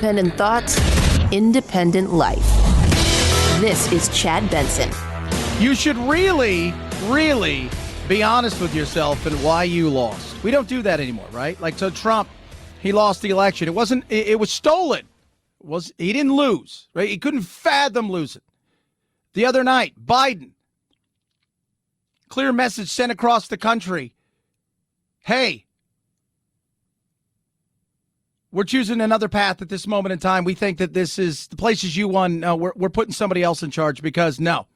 Independent thoughts, independent life. This is Chad Benson. You should really be honest with yourself and why you lost. We don't do that anymore, right? Like, so Trump, he lost the election. It was stolen. He didn't lose, right? He couldn't fathom losing. The other night, Biden, clear message sent across the country. Hey, we're choosing another path at this moment in time. We think that this is the places you won. No, we're putting somebody else in charge because no.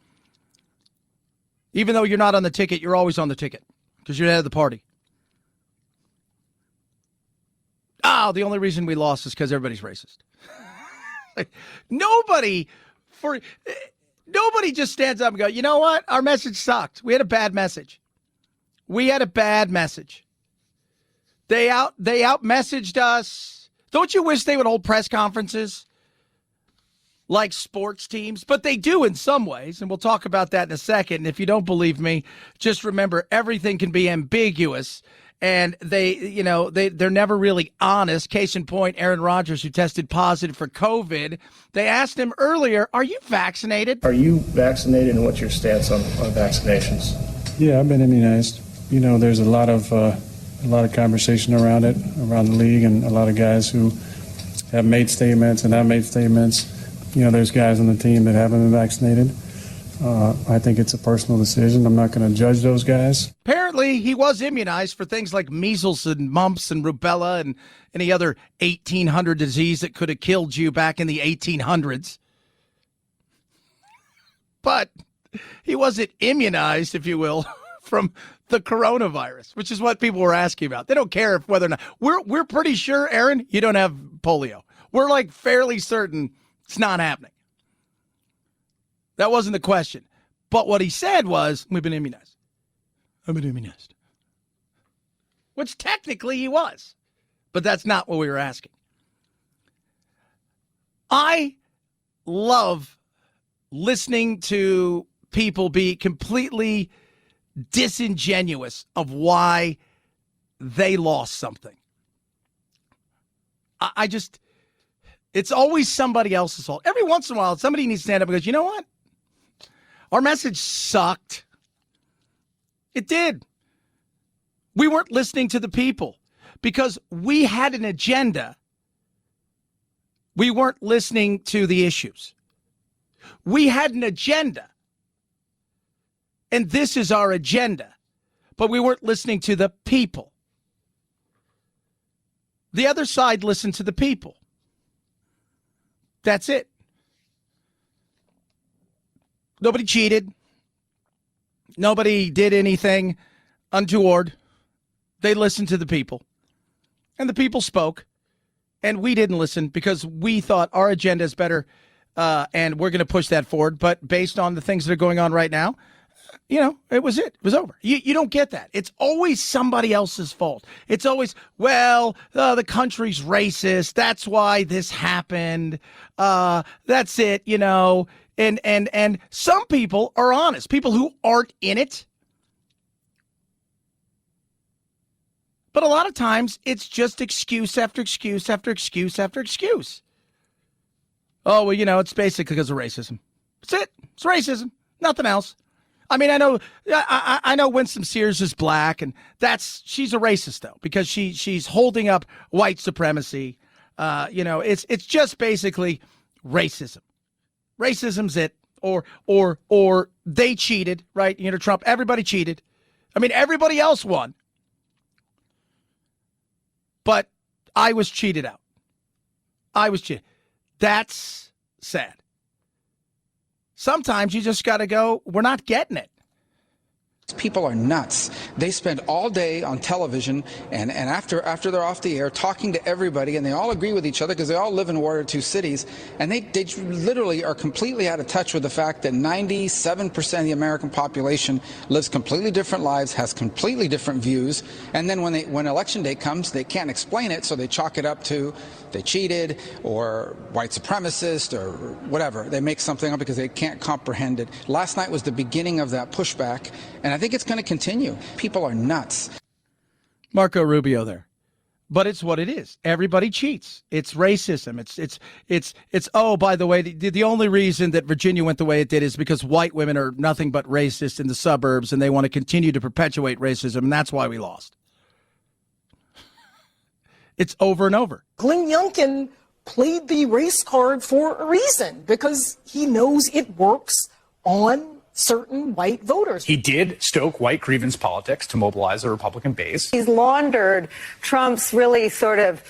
Even though you're not on the ticket, you're always on the ticket because you're the head of the party. The only reason we lost is because everybody's racist. Like, nobody just stands up and goes, you know what? Our message sucked. We had a bad message. They out messaged us. Don't you wish they would hold press conferences like sports teams? But they do in some ways, and we'll talk about that in a second. And if you don't believe me, just remember everything can be ambiguous, and they're never really honest. Case in point, Aaron Rodgers, who tested positive for COVID. They asked him earlier, "Are you vaccinated?" Are you vaccinated, and what's your stance on vaccinations? Yeah, I've been immunized. You know, there's a lot of conversation around it, around the league, and a lot of guys who have made statements and have made statements. You know, there's guys on the team that haven't been vaccinated. I think it's a personal decision. I'm not going to judge those guys. Apparently, he was immunized for things like measles and mumps and rubella and any other 1800 disease that could have killed you back in the 1800s. But he wasn't immunized, if you will, from the coronavirus, which is what people were asking about. They don't care whether or not we're pretty sure, Aaron, you don't have polio. We're like fairly certain it's not happening. That wasn't the question. But what he said was, we've been immunized. I've been immunized. Which technically he was. But that's not what we were asking. I love listening to people be completely disingenuous of why they lost something. It's always somebody else's fault. Every once in a while, somebody needs to stand up and goes, you know what? Our message sucked. It did. We weren't listening to the people because we had an agenda. We weren't listening to the issues. We had an agenda. And this is our agenda. But we weren't listening to the people. The other side listened to the people. That's it. Nobody cheated. Nobody did anything untoward. They listened to the people. And the people spoke. And we didn't listen because we thought our agenda is better. And we're going to push that forward. But based on the things that are going on right now, you know, it was it. It was over. You don't get that. It's always somebody else's fault. It's always, the country's racist. That's why this happened. That's it, you know. And some people are honest. People who aren't in it. But a lot of times, it's just excuse after excuse after excuse after excuse. Oh, well, you know, it's basically because of racism. That's it. It's racism. Nothing else. I mean, I know Winston Sears is black, and she's a racist though because she's holding up white supremacy. You know, it's just basically racism. Racism's it, or they cheated, right? You know, Trump. Everybody cheated. I mean, everybody else won, but I was cheated out. I was cheated. That's sad. Sometimes you just got to go, we're not getting it. People are nuts. They spend all day on television and after they're off the air talking to everybody, and they all agree with each other because they all live in one or two cities, and they literally are completely out of touch with the fact that 97% of the American population lives completely different lives, has completely different views, and then when election day comes, they can't explain it, so they chalk it up to they cheated or white supremacist or whatever. They make something up because they can't comprehend it. Last night was the beginning of that pushback, and I think it's going to continue. People are nuts. Marco Rubio there. But it's what it is. Everybody cheats. It's racism. It's. Oh, by the way, the only reason that Virginia went the way it did is because white women are nothing but racist in the suburbs, and they want to continue to perpetuate racism, and that's why we lost. It's over and over. Glenn Youngkin played the race card for a reason, because he knows it works on certain white voters. He did stoke white grievance politics to mobilize the Republican base. He's laundered Trump's really sort of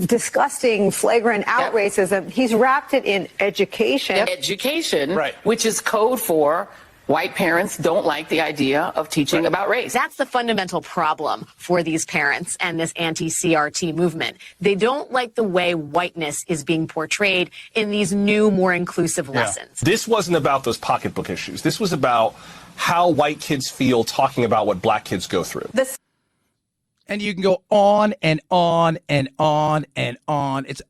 disgusting, flagrant out racism. He's wrapped it in education. Education, right, which is code for white parents don't like the idea of teaching about race. That's the fundamental problem for these parents and this anti-CRT movement. They don't like the way whiteness is being portrayed in these new, more inclusive lessons. This wasn't about those pocketbook issues. This was about how white kids feel talking about what black kids go through. And you can go on and on and on and on. It's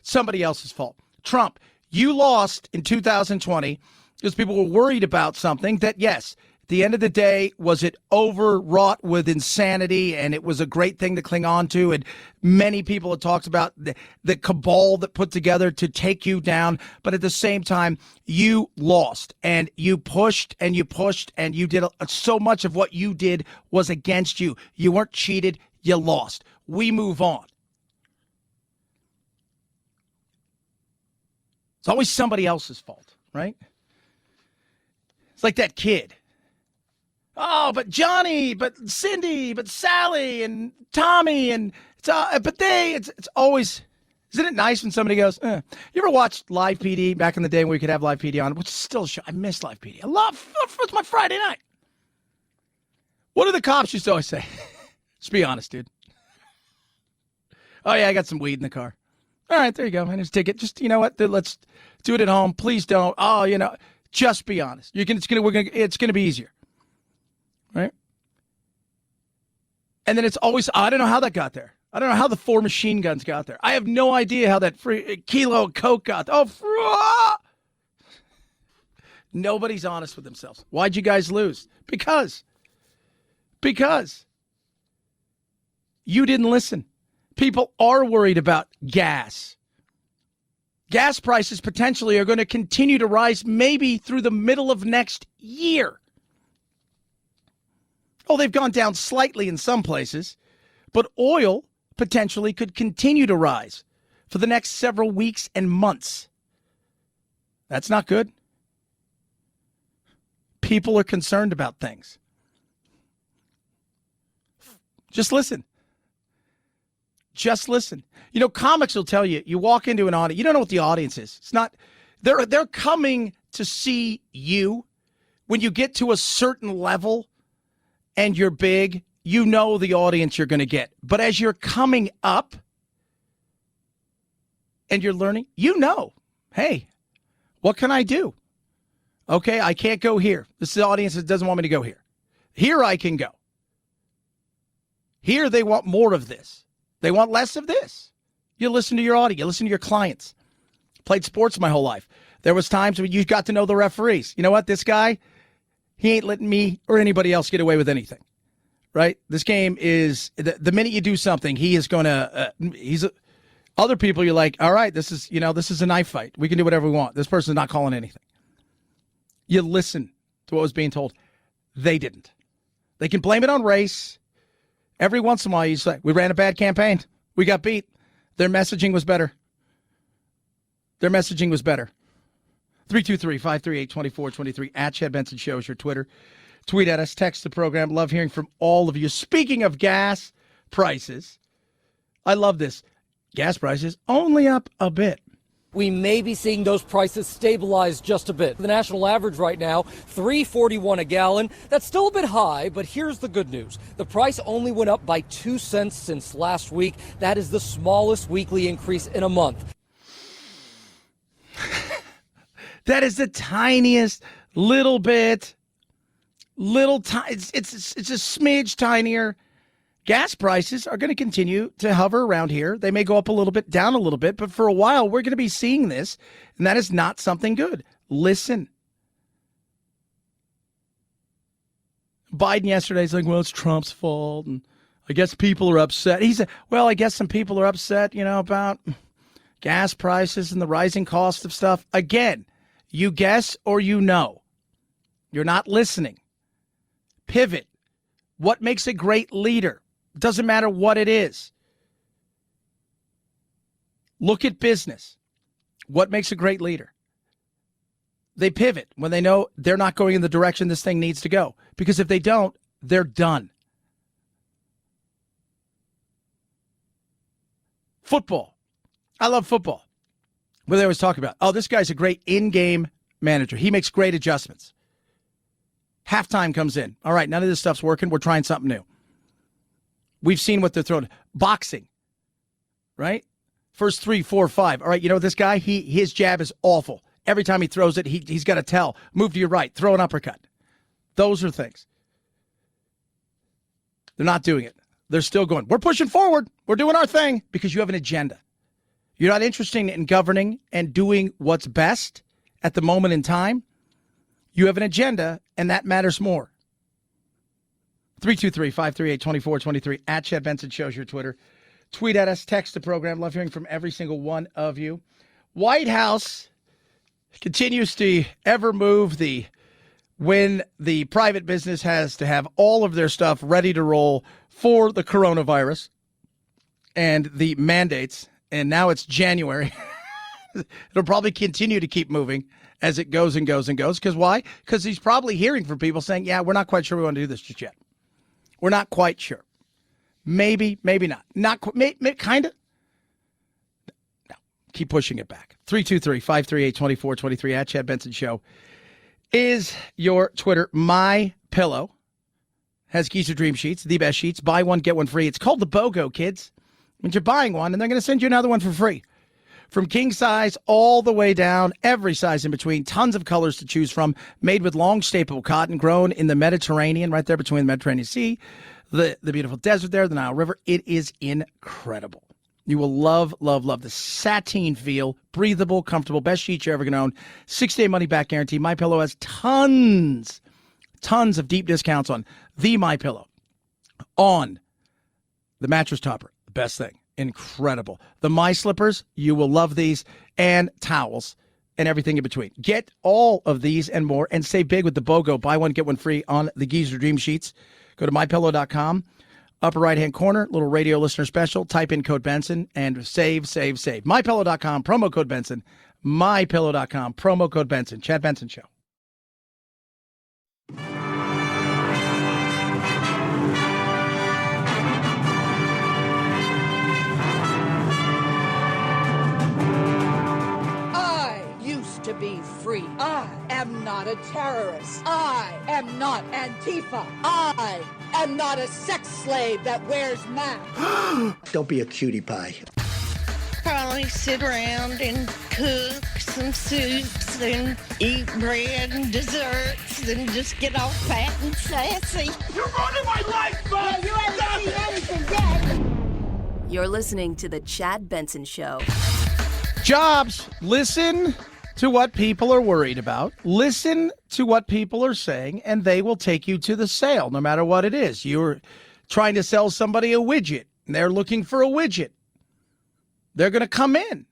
somebody else's fault. Trump, you lost in 2020 because people were worried about something that, yes, at the end of the day, was it overwrought with insanity, and it was a great thing to cling on to, and many people had talked about the cabal that put together to take you down, but at the same time, you lost, and you pushed, and you pushed, and you did so much of what you did was against you. You weren't cheated, you lost. We move on. It's always somebody else's fault, right? It's like that kid. Oh, but Johnny, but Cindy, but Sally, and Tommy, and it's always. Isn't it nice when somebody goes, You ever watched Live PD back in the day when we could have Live PD on, which is still a show. I miss Live PD. It's my Friday night. What do the cops used to always say? Just be honest, dude. Oh, yeah, I got some weed in the car. All right, there you go. And here's a ticket. Just, you know what? Let's do it at home. Please don't. Oh, just be honest. It's gonna be easier, right? And then it's always, I don't know how that got there. I don't know how the 4 machine guns got there. I have no idea how that free kilo of coke got there. Nobody's honest with themselves. Why'd you guys lose? Because you didn't listen. People are worried about gas. Gas prices potentially are going to continue to rise maybe through the middle of next year. Oh, they've gone down slightly in some places, but oil potentially could continue to rise for the next several weeks and months. That's not good. People are concerned about things. Just listen. Just listen. Comics will tell you, you walk into an audience, you don't know what the audience is. It's not, they're coming to see you. When you get to a certain level and you're big, you know the audience you're going to get. But as you're coming up and you're learning, hey, what can I do? Okay, I can't go here. This is the audience that doesn't want me to go here. Here I can go. Here they want more of this. They want less of this. You listen to your audience. You listen to your clients. Played sports my whole life. There was times when you got to know the referees. You know what? This guy, he ain't letting me or anybody else get away with anything. Right? This game is, the minute you do something, he is going to, other people, you're like, all right, this is a knife fight. We can do whatever we want. This person's not calling anything. You listen to what was being told. They didn't. They can blame it on race. Every once in a while, you say, we ran a bad campaign. We got beat. Their messaging was better. 323-538-2423 at Chad Benson Show is your Twitter. Tweet at us. Text the program. Love hearing from all of you. Speaking of gas prices, I love this. Gas prices only up a bit. We may be seeing those prices stabilize just a bit. The national average right now, $3.41 a gallon. That's still a bit high, but here's the good news. The price only went up by 2 cents since last week. That is the smallest weekly increase in a month. That is the tiniest little bit. It's a smidge tinier. Gas prices are going to continue to hover around here. They may go up a little bit, down a little bit, but for a while we're going to be seeing this, and that is not something good. Listen. Biden yesterday is like, well, it's Trump's fault, and I guess people are upset. He said, well, I guess some people are upset, about gas prices and the rising cost of stuff. Again, you guess or you know. You're not listening. Pivot. What makes a great leader? Doesn't matter what it is. Look at business. What makes a great leader? They pivot when they know they're not going in the direction this thing needs to go. Because if they don't, they're done. Football. I love football. Where they always talk about, this guy's a great in-game manager. He makes great adjustments. Halftime comes in. All right, none of this stuff's working. We're trying something new. We've seen what they're throwing. Boxing, right? First 3, 4, 5. All right, this guy, his jab is awful. Every time he throws it, he's got to tell. Move to your right. Throw an uppercut. Those are things. They're not doing it. They're still going, we're pushing forward. We're doing our thing because you have an agenda. You're not interested in governing and doing what's best at the moment in time. You have an agenda, and that matters more. 323-538-2423 at Chad Benson shows your Twitter. Tweet at us, text the program. Love hearing from every single one of you. White House continues to ever move when the private business has to have all of their stuff ready to roll for the coronavirus and the mandates. And now it's January. It'll probably continue to keep moving as it goes and goes and goes. Because why? Because he's probably hearing from people saying, yeah, we're not quite sure we want to do this just yet. We're not quite sure. Maybe, maybe not. Not kind of. No. Keep pushing it back. 323-538-2423 at Chad Benson Show is your Twitter. My Pillow has Geezer Dream Sheets, the best sheets. Buy one, get one free. It's called the BOGO, kids. Means you're buying one, and they're going to send you another one for free. From king size all the way down, every size in between, tons of colors to choose from, made with long staple cotton, grown in the Mediterranean, right there between the Mediterranean Sea, the beautiful desert there, the Nile River. It is incredible. You will love, love, love the sateen feel, breathable, comfortable, best sheets you're ever going to own. 6-day money-back guarantee. MyPillow has tons of deep discounts on the MyPillow, on the mattress topper, the best thing. Incredible. The My Slippers, you will love these, and towels and everything in between. Get all of these and more and save big with the BOGO. Buy one, get one free on the Geezer Dream Sheets. Go to mypillow.com. Upper right-hand corner, little radio listener special. Type in code Benson and save, save, save. MyPillow.com, promo code Benson. MyPillow.com, promo code Benson. Chad Benson Show. To be free. I am not a terrorist. I am not Antifa. I am not a sex slave that wears masks. Don't be a cutie pie. Probably sit around and cook some soups and eat bread and desserts and just get all fat and sassy. You're ruining my life, man! You haven't seen anything yet. You're listening to The Chad Benson Show. Jobs. Listen to what people are worried about. Listen to what people are saying, and they will take you to the sale, no matter what it is. You're trying to sell somebody a widget, and they're looking for a widget. They're going to come in.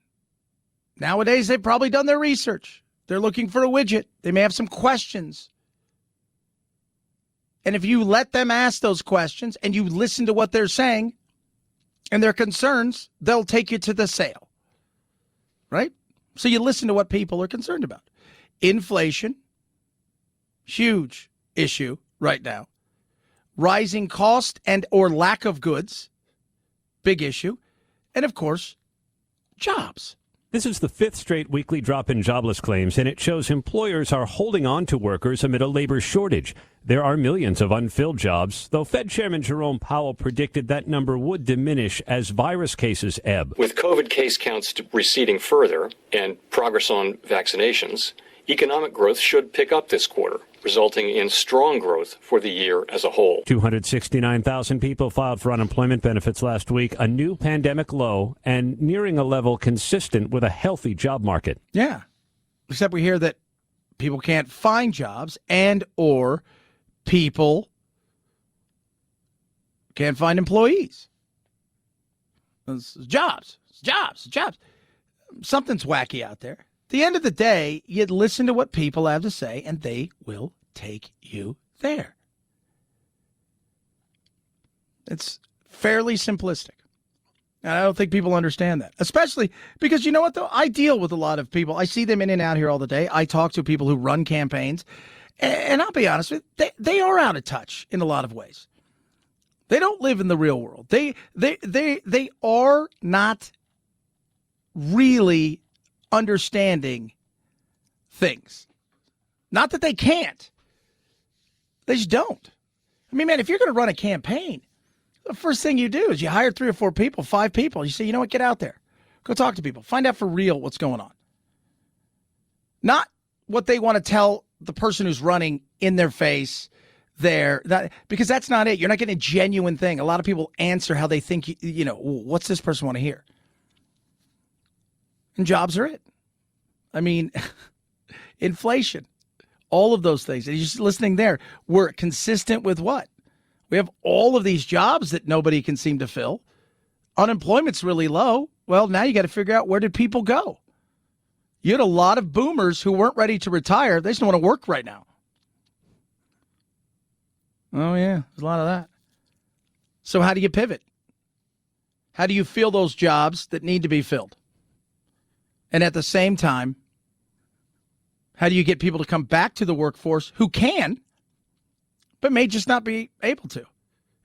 Nowadays, they've probably done their research. They're looking for a widget. They may have some questions. And if you let them ask those questions and you listen to what they're saying and their concerns, they'll take you to the sale. Right? So you listen to what people are concerned about. Inflation, huge issue right now. Rising cost and or lack of goods, big issue. And of course, jobs. This is the fifth straight weekly drop in jobless claims, and it shows employers are holding on to workers amid a labor shortage. There are millions of unfilled jobs, though Fed Chairman Jerome Powell predicted that number would diminish as virus cases ebb. With COVID case counts receding further and progress on vaccinations, economic growth should pick up this quarter, resulting in strong growth for the year as a whole. 269,000 people filed for unemployment benefits last week, a new pandemic low and nearing a level consistent with a healthy job market. Yeah, except we hear that people can't find jobs and or people Can't find employees. It's jobs. Something's wacky out there. At the end of the day, you listen to what people have to say, and they will take you there. It's fairly simplistic. And I don't think people understand that, especially because you know what, though? I deal with a lot of people. I see them in and out here all the day. I talk to people who run campaigns, and I'll be honest with you, they are out of touch in a lot of ways. They don't live in the real world. They are not really understanding things. Not that they can't. They just don't. I mean, man, if you're going to run a campaign, the first thing you do is you hire 3 or 4 people, 5 people. You say, you know what, get out there. Go talk to people. Find out for real what's going on. Not what they want to tell the person who's running in their face there. Because that's not it. You're not getting a genuine thing. A lot of people answer how they think, what's this person want to hear? And jobs are it. I mean, inflation, all of those things. And you're just listening there. We're consistent with what? We have all of these jobs that nobody can seem to fill. Unemployment's really low. Well, now you got to figure out, where did people go? You had a lot of boomers who weren't ready to retire. They just don't want to work right now. Oh, yeah, there's a lot of that. So how do you pivot? How do you fill those jobs that need to be filled? And at the same time, how do you get people to come back to the workforce who can, but may just not be able to?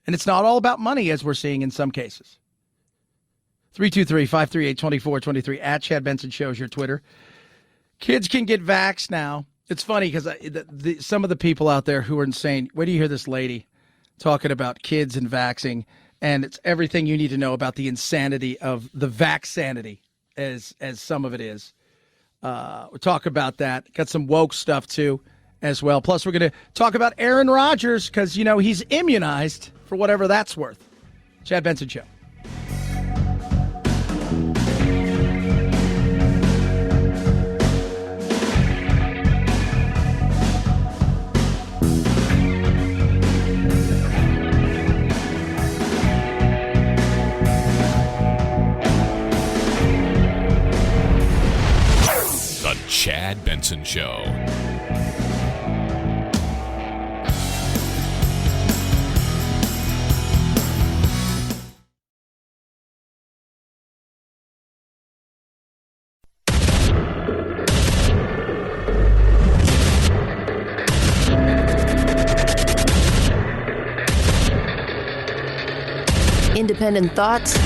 And it's not all about money, as we're seeing in some cases. 323-538-2423 at Chad Benson Show is your Twitter. Kids can get vaxxed now. It's funny because some of the people out there who are insane, where do you hear this lady talking about kids and vaxxing? And it's everything you need to know about the insanity of the vaxanity, as some of it is. We'll talk about that. Got some woke stuff, too, as well. Plus, we're going to talk about Aaron Rodgers because, he's immunized for whatever that's worth. Chad Benson Show. Chad Benson Show. Independent thoughts,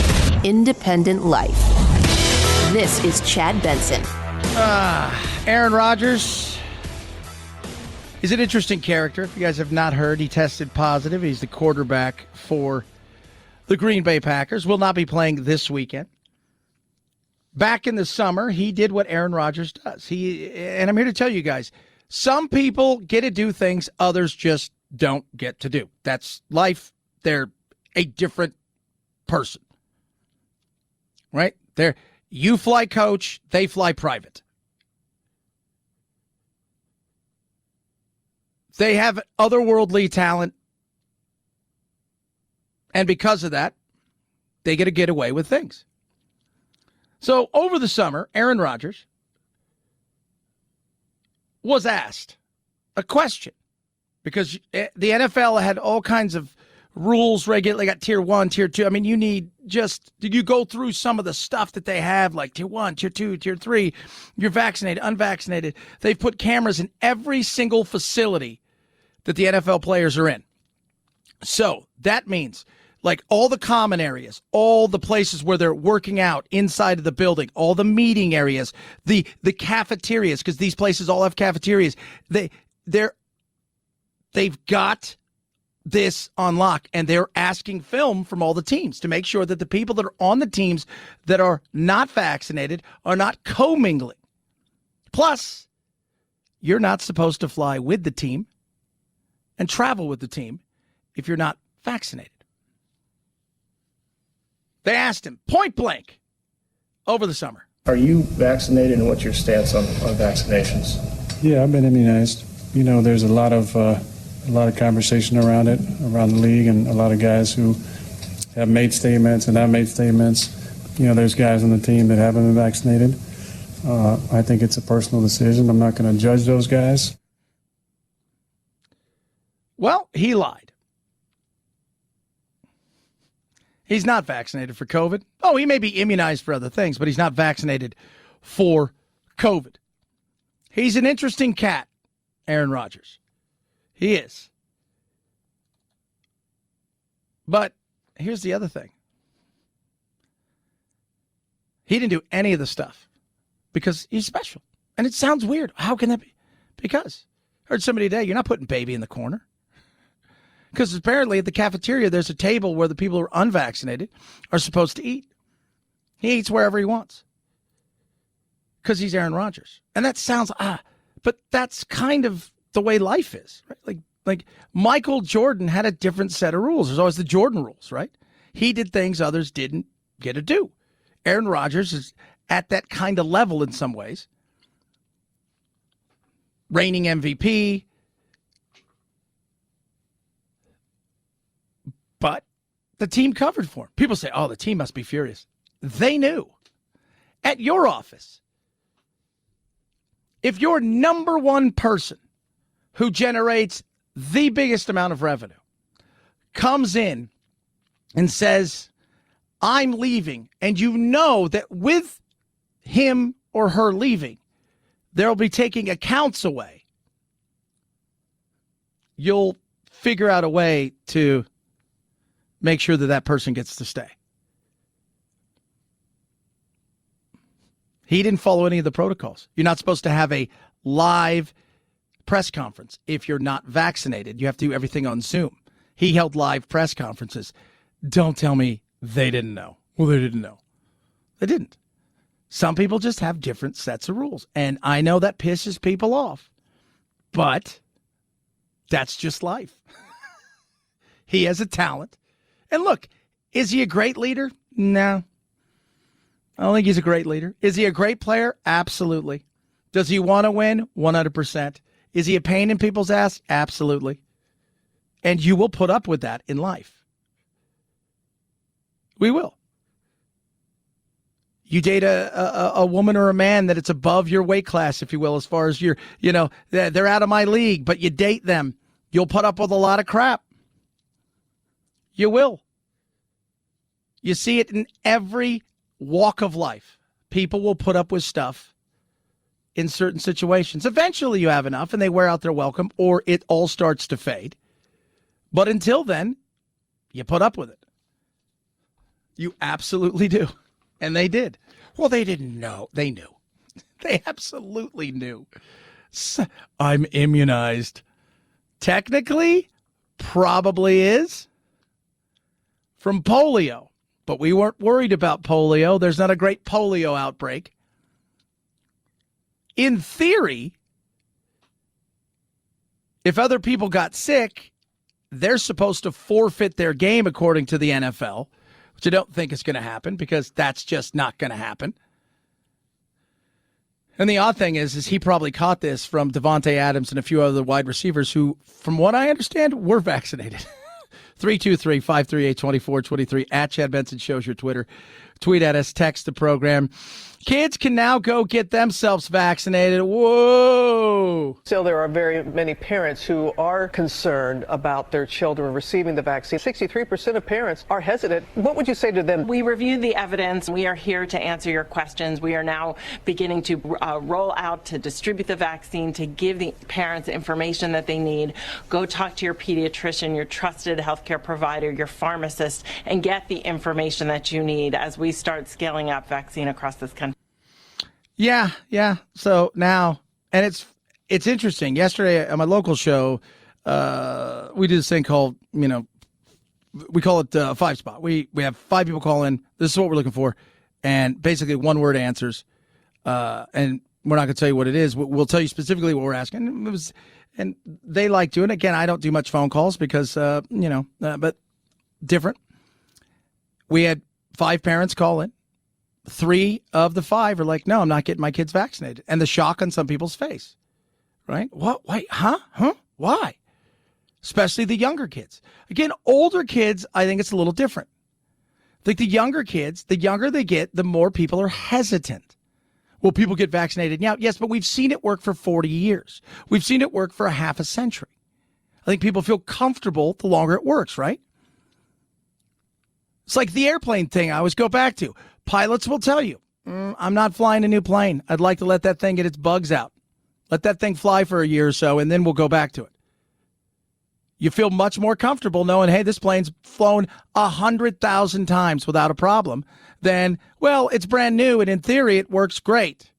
independent life. This is Chad Benson. Aaron Rodgers is an interesting character. If you guys have not heard, he tested positive. He's the quarterback for the Green Bay Packers. Will not be playing this weekend. Back in the summer, he did what Aaron Rodgers does. And I'm here to tell you guys, some people get to do things others just don't get to do. That's life. They're a different person. Right? You fly coach, they fly private. They have otherworldly talent, and because of that, they get to get away with things. So over the summer, Aaron Rodgers was asked a question because the NFL had all kinds of rules, they got tier 1, tier 2. I mean, you go through some of the stuff that they have, like tier 1, tier 2, tier 3, you're vaccinated, unvaccinated. They've put cameras in every single facility that the NFL players are in. So that means like all the common areas, all the places where they're working out inside of the building, all the meeting areas, the cafeterias, because these places all have cafeterias. They've got this on lock, and they're asking film from all the teams to make sure that the people that are on the teams that are not vaccinated are not commingling. Plus, you're not supposed to fly with the team and travel with the team if you're not vaccinated. They asked him point blank over the summer. Are you vaccinated, and what's your stance on vaccinations? Yeah, I've been immunized. There's a lot of conversation around it, around the league, and a lot of guys who have made statements and not made statements. There's guys on the team that haven't been vaccinated. I think it's a personal decision. I'm not going to judge those guys. Well, he lied. He's not vaccinated for COVID. Oh, he may be immunized for other things, but he's not vaccinated for COVID. He's an interesting cat, Aaron Rodgers. He is. But here's the other thing. He didn't do any of the stuff because he's special. And it sounds weird. How can that be? Because I heard somebody today, you're not putting baby in the corner. Because apparently at the cafeteria, there's a table where the people who are unvaccinated are supposed to eat. He eats wherever he wants. Because he's Aaron Rodgers. And that sounds, but that's kind of the way life is, right? Like Michael Jordan had a different set of rules. There's always the Jordan rules, right? He did things others didn't get to do. Aaron Rodgers is at that kind of level in some ways. Reigning MVP. But the team covered for him. People say, oh, the team must be furious. They knew. At your office, if your number one person who generates the biggest amount of revenue comes in and says, I'm leaving, and you know that with him or her leaving, they'll be taking accounts away, you'll figure out a way to make sure that that person gets to stay. He didn't follow any of the protocols. You're not supposed to have a live press conference if you're not vaccinated. You have to do everything on Zoom. He held live press conferences. Don't tell me they didn't know. Well, they didn't know. They didn't. Some people just have different sets of rules. And I know that pisses people off. But that's just life. He has a talent. And look, is he a great leader? No. I don't think he's a great leader. Is he a great player? Absolutely. Does he want to win? 100%. Is he a pain in people's ass? Absolutely. And you will put up with that in life. We will. You date a woman or a man that it's above your weight class, if you will, as far as they're out of my league, but you date them. You'll put up with a lot of crap. You will. You see it in every walk of life. People will put up with stuff in certain situations. Eventually you have enough and they wear out their welcome, or it all starts to fade. But until then, you put up with it. You absolutely do. And they did. Well, they didn't know. They knew. They absolutely knew. I'm immunized. Technically, probably is. From polio. But we weren't worried about polio. There's not a great polio outbreak. In theory, if other people got sick, they're supposed to forfeit their game according to the NFL, which I don't think is going to happen because that's just not going to happen. And the odd thing is he probably caught this from Devontae Adams and a few other wide receivers who, from what I understand, were vaccinated. 323-538-2423 at Chad Benson shows your Twitter. Tweet at us, text the program. Kids can now go get themselves vaccinated. Whoa. Still, there are very many parents who are concerned about their children receiving the vaccine. 63% of parents are hesitant. What would you say to them? We reviewed the evidence. We are here to answer your questions. We are now beginning to roll out to distribute the vaccine, to give the parents the information that they need. Go talk to your pediatrician, your trusted healthcare provider, your pharmacist, and get the information that you need as we start scaling up vaccine across this country. Yeah. So now, and it's interesting. Yesterday on my local show, we do this thing called, we call it 5-spot. We have 5 people call in. This is what we're looking for. And basically 1-word answers. And we're not going to tell you what it is. We'll tell you specifically what we're asking. And they like doing it. Again, I don't do much phone calls because, but different. We had 5 parents call in. 3 of the 5 are like, no, I'm not getting my kids vaccinated. And the shock on some people's face, right? What? Wait, huh? Why? Especially the younger kids. Again, older kids, I think it's a little different. Like the younger kids, the younger they get, the more people are hesitant. Well, people get vaccinated now. Yes, but we've seen it work for 40 years. We've seen it work for a half a century. I think people feel comfortable the longer it works, right? It's like the airplane thing I always go back to. Pilots will tell you, I'm not flying a new plane. I'd like to let that thing get its bugs out. Let that thing fly for a year or so, and then we'll go back to it. You feel much more comfortable knowing, hey, this plane's flown 100,000 times without a problem than, well, it's brand new, and in theory, it works great.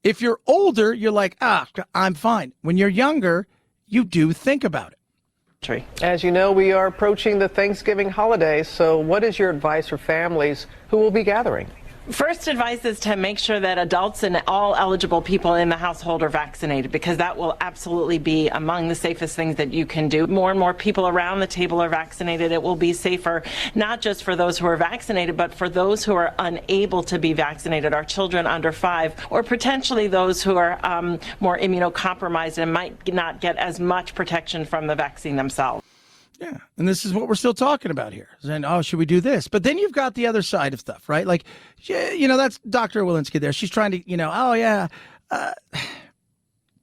If you're older, you're like, I'm fine. When you're younger, you do think about it. As you know, we are approaching the Thanksgiving holidays, so what is your advice for families who will be gathering? First advice is to make sure that adults and all eligible people in the household are vaccinated, because that will absolutely be among the safest things that you can do. More and more people around the table are vaccinated. It will be safer, not just for those who are vaccinated, but for those who are unable to be vaccinated, our children under 5, or potentially those who are more immunocompromised and might not get as much protection from the vaccine themselves. Yeah, and this is what we're still talking about here. Saying, should we do this? But then you've got the other side of stuff, right? Like, that's Dr. Walensky there. She's trying to,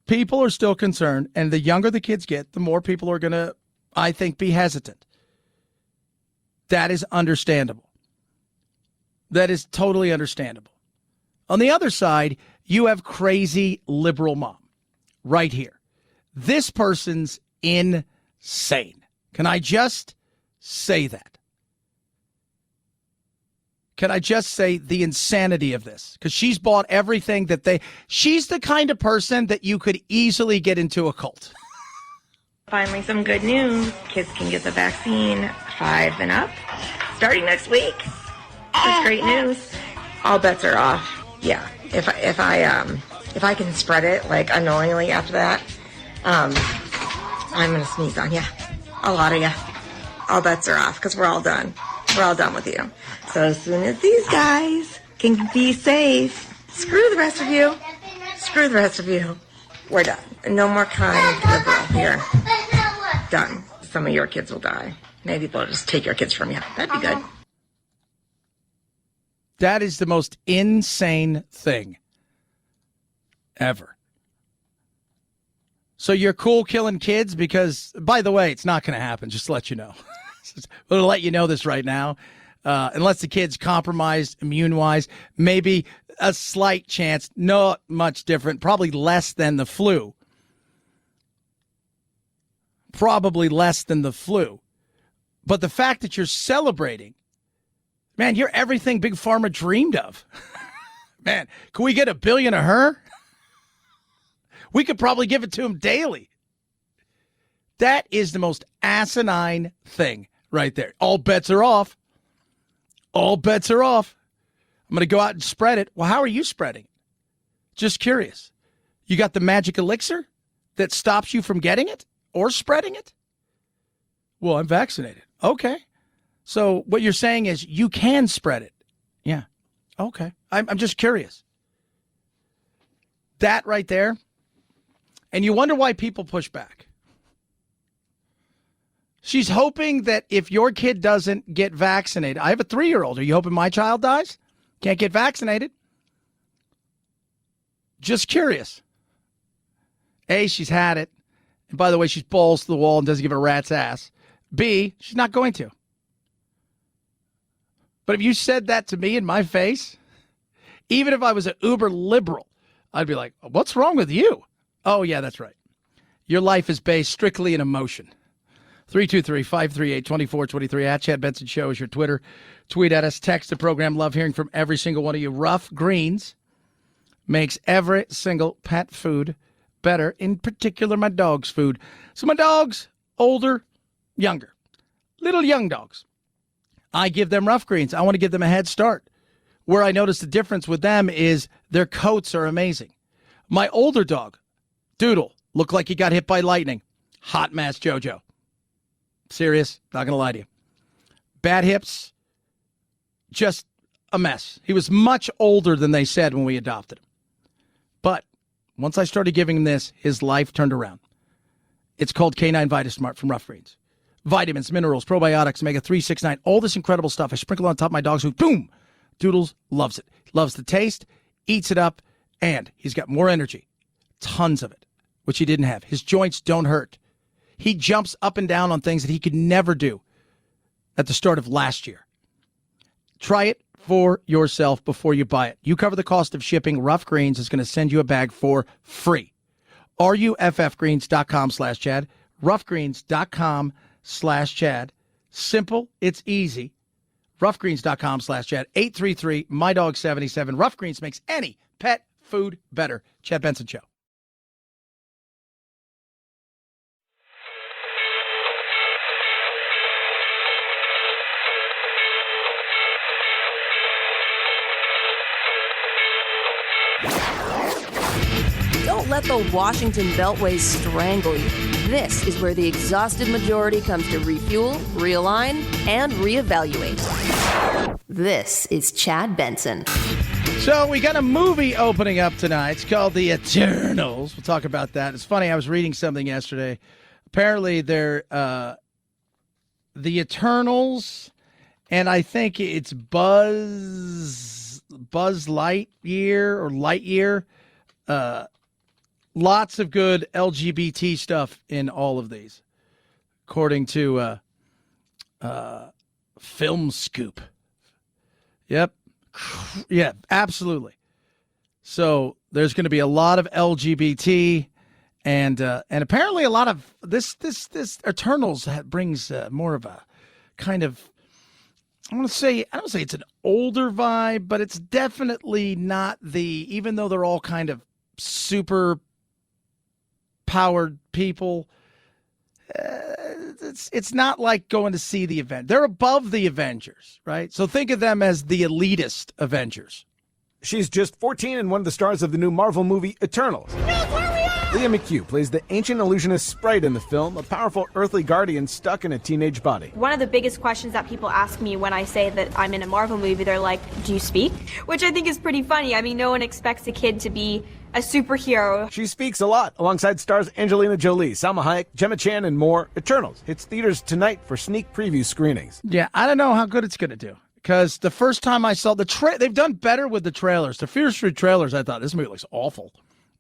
people are still concerned, and the younger the kids get, the more people are going to, I think, be hesitant. That is understandable. That is totally understandable. On the other side, you have crazy liberal mom right here. This person's insane. Can I just say that? Can I just say the insanity of this? Because she's bought everything that she's the kind of person that you could easily get into a cult. Finally, some good news. Kids can get the vaccine 5 and up starting next week. That's great news. All bets are off. Yeah. If I can spread it like unknowingly after that, I'm going to sneeze on you. A lot of you. All bets are off because we're all done. We're all done with you. So as soon as these guys can be safe, screw the rest of you. Screw the rest of you. We're done. No more kind liberal here. Done. Some of your kids will die. Maybe they'll just take your kids from you. That'd be good. That is the most insane thing ever. So you're cool killing kids because, by the way, it's not going to happen, just to let you know. We'll let you know this right now. Unless the kid's compromised immune-wise, maybe a slight chance, not much different, probably less than the flu. Probably less than the flu. But the fact that you're celebrating, man, you're everything Big Pharma dreamed of. Man, can we get $1 billion of her? We could probably give it to him daily. That is the most asinine thing right there. All bets are off. All bets are off. I'm going to go out and spread it. Well, how are you spreading it? Just curious. You got the magic elixir that stops you from getting it or spreading it? Well, I'm vaccinated. Okay. So what you're saying is you can spread it. Yeah. Okay. I'm just curious. That right there. And you wonder why people push back. She's hoping that if your kid doesn't get vaccinated, I have a 3-year-old. Are you hoping my child dies? Can't get vaccinated? Just curious. A, she's had it. And by the way, she's balls to the wall and doesn't give a rat's ass. B, she's not going to. But if you said that to me in my face, even if I was an uber liberal, I'd be like, what's wrong with you? Oh, yeah, that's right. Your life is based strictly in emotion. 323-538-2423 at Chad Benson Show is your Twitter. Tweet at us. Text the program. Love hearing from every single one of you. Rough Greens makes every single pet food better, in particular my dog's food. So my dogs, older, younger, little young dogs, I give them Rough Greens. I want to give them a head start. Where I notice the difference with them is their coats are amazing. My older dog, Doodle, looked like he got hit by lightning. Hot mess, JoJo. Serious, not going to lie to you. Bad hips, just a mess. He was much older than they said when we adopted him. But once I started giving him this, his life turned around. It's called Canine VitaSmart from Rough Greens. Vitamins, minerals, probiotics, omega-3, 6, 9, all this incredible stuff. I sprinkle on top of my dog's food. Boom! Doodles loves it. Loves the taste, eats it up, and he's got more energy. Tons of it, which he didn't have. His joints don't hurt. He jumps up and down on things that he could never do at the start of last year. Try it for yourself before you buy it. You cover the cost of shipping. Rough Greens is going to send you a bag for free. RUFFgreens.com/Chad. Roughgreens.com/Chad. Simple. It's easy. Roughgreens.com/Chad. 833-MyDog77. Rough Greens makes any pet food better. Chad Benson Show. Don't let the Washington Beltway strangle you. This is where the exhausted majority comes to refuel, realign, and reevaluate. This is Chad Benson. So we got a movie opening up tonight. It's called The Eternals. We'll talk about that. It's funny, I was reading something yesterday. Apparently they're The Eternals, and I think it's Buzz Lightyear or Lightyear. Lots of good LGBT stuff in all of these, according to Film Scoop. Yep. Yeah, absolutely. So there's going to be a lot of LGBT, and apparently a lot of this Eternals brings more of a kind of, I don't say it's an older vibe, but it's definitely not even though they're all kind of super powered people, it's not like going to see the event. They're above the Avengers, right? So think of them as the elitist Avengers. She's just 14 and one of the stars of the new Marvel movie Eternals. Leah McHugh plays the ancient illusionist Sprite in the film, a powerful earthly guardian stuck in a teenage body. One of the biggest questions that people ask me when I say that I'm in a Marvel movie, they're like, do you speak? Which I think is pretty funny. I mean, no one expects a kid to be a superhero. She speaks a lot, alongside stars Angelina Jolie, Salma Hayek, Gemma Chan, and more. Eternals hits theaters tonight for sneak preview screenings. Yeah, I don't know how good it's going to do. Because the first time I saw they've done better with the trailers. The Fear Street trailers, I thought, this movie looks awful.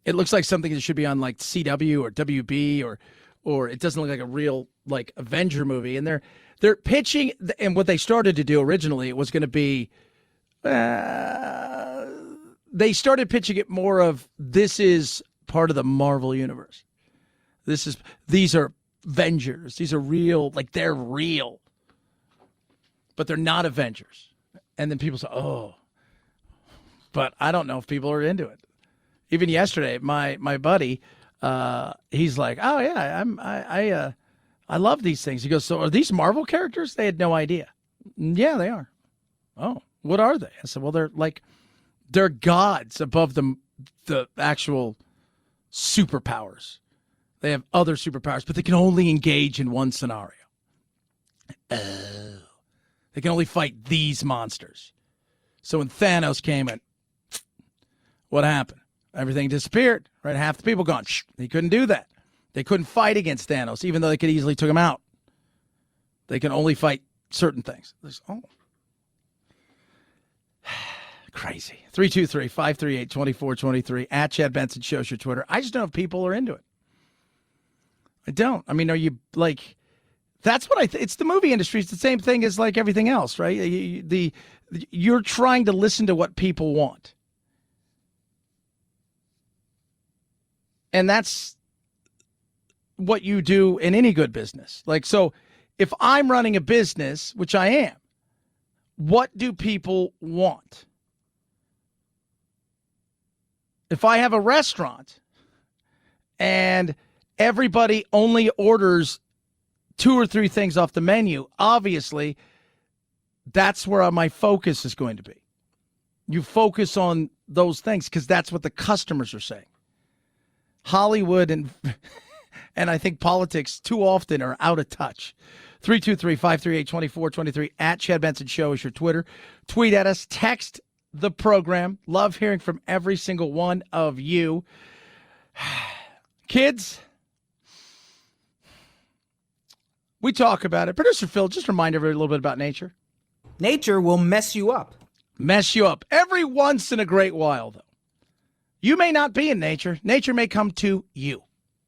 It looks like something that should be on like CW or WB, or it doesn't look like a real like Avenger movie. And they're pitching, and what they started to do originally, it was going to be, they started pitching it more of, this is part of the Marvel universe. These are Avengers. These are real, like they're real, but they're not Avengers. And then people say, oh, but I don't know if people are into it. Even yesterday, my buddy, he's like, oh yeah, I love these things. He goes, so are these Marvel characters? They had no idea. Yeah, they are. Oh, what are they? I said, well, they're gods above the actual superpowers. They have other superpowers, but they can only engage in one scenario. Oh, they can only fight these monsters. So when Thanos came in, what happened? Everything disappeared, right? Half the people gone. They couldn't do that. They couldn't fight against Thanos, even though they could easily took him out. They can only fight certain things. Oh. Crazy. 323-538-2423. At Chad Benson shows your Twitter. I just don't know if people are into it. I don't. I mean, are you like, that's what it's the movie industry. It's the same thing as like everything else, right? You're trying to listen to what people want. And that's what you do in any good business. Like, so if I'm running a business, which I am, what do people want? If I have a restaurant and everybody only orders 2 or 3 things off the menu, obviously that's where my focus is going to be. You focus on those things because that's what the customers are saying. Hollywood and I think politics too often are out of touch. 323-538-2423. At Chad Benson Show is your Twitter. Tweet at us. Text the program. Love hearing from every single one of you. Kids, We talk about it. Producer Phil, just remind everybody a little bit about nature. Nature will mess you up. Mess you up. Every once in a great while, though. You may not be in nature. Nature may come to you.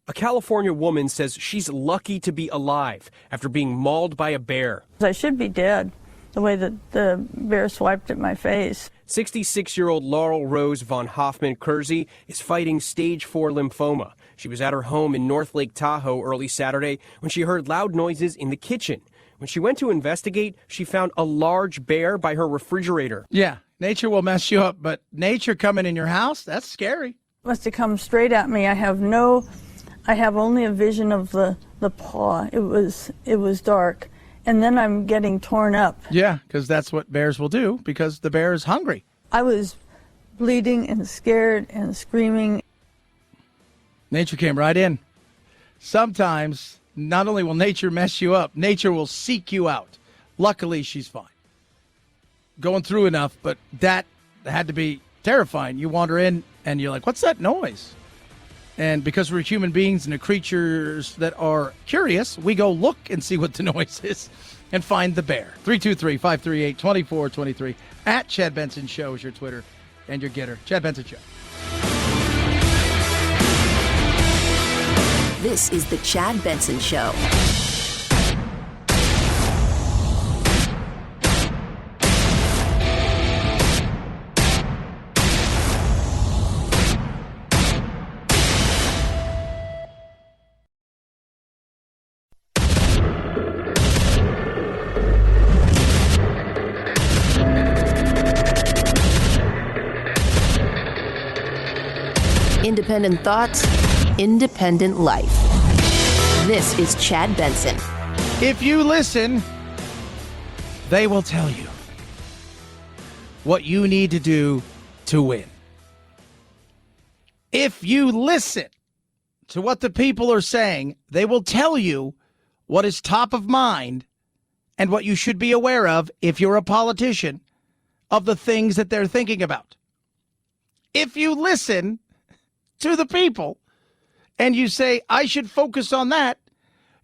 A California woman says she's lucky to be alive after being mauled by a bear. I should be dead, the way that the bear swiped at my face. 66-year-old Laurel Rose von Hoffman-Kersey is fighting stage 4 lymphoma. She was at her home in North Lake Tahoe early Saturday when she heard loud noises in the kitchen. When she went to investigate, she found a large bear by her refrigerator. Yeah, nature will mess you up, but nature coming in your house, that's scary. Must have come straight at me. I have only a vision of the paw. It was dark. And then I'm getting torn up. Yeah, because that's what bears will do, because the bear is hungry. I was bleeding and scared and screaming. Nature came right in. Sometimes, not only will nature mess you up, nature will seek you out. Luckily, she's fine. Going through enough, but that had to be terrifying. You wander in, and you're like, what's that noise? And because we're human beings and the creatures that are curious, we go look and see what the noise is and find the bear. 323-538-2423. At Chad Benson Show is your Twitter and your getter. Chad Benson Show. This is the Chad Benson Show. Independent thoughts, independent life. This is Chad Benson. If you listen, they will tell you what you need to do to win. If you listen to what the people are saying, they will tell you what is top of mind and what you should be aware of if you're a politician of the things that they're thinking about. If you listen to the people and you say, I should focus on that,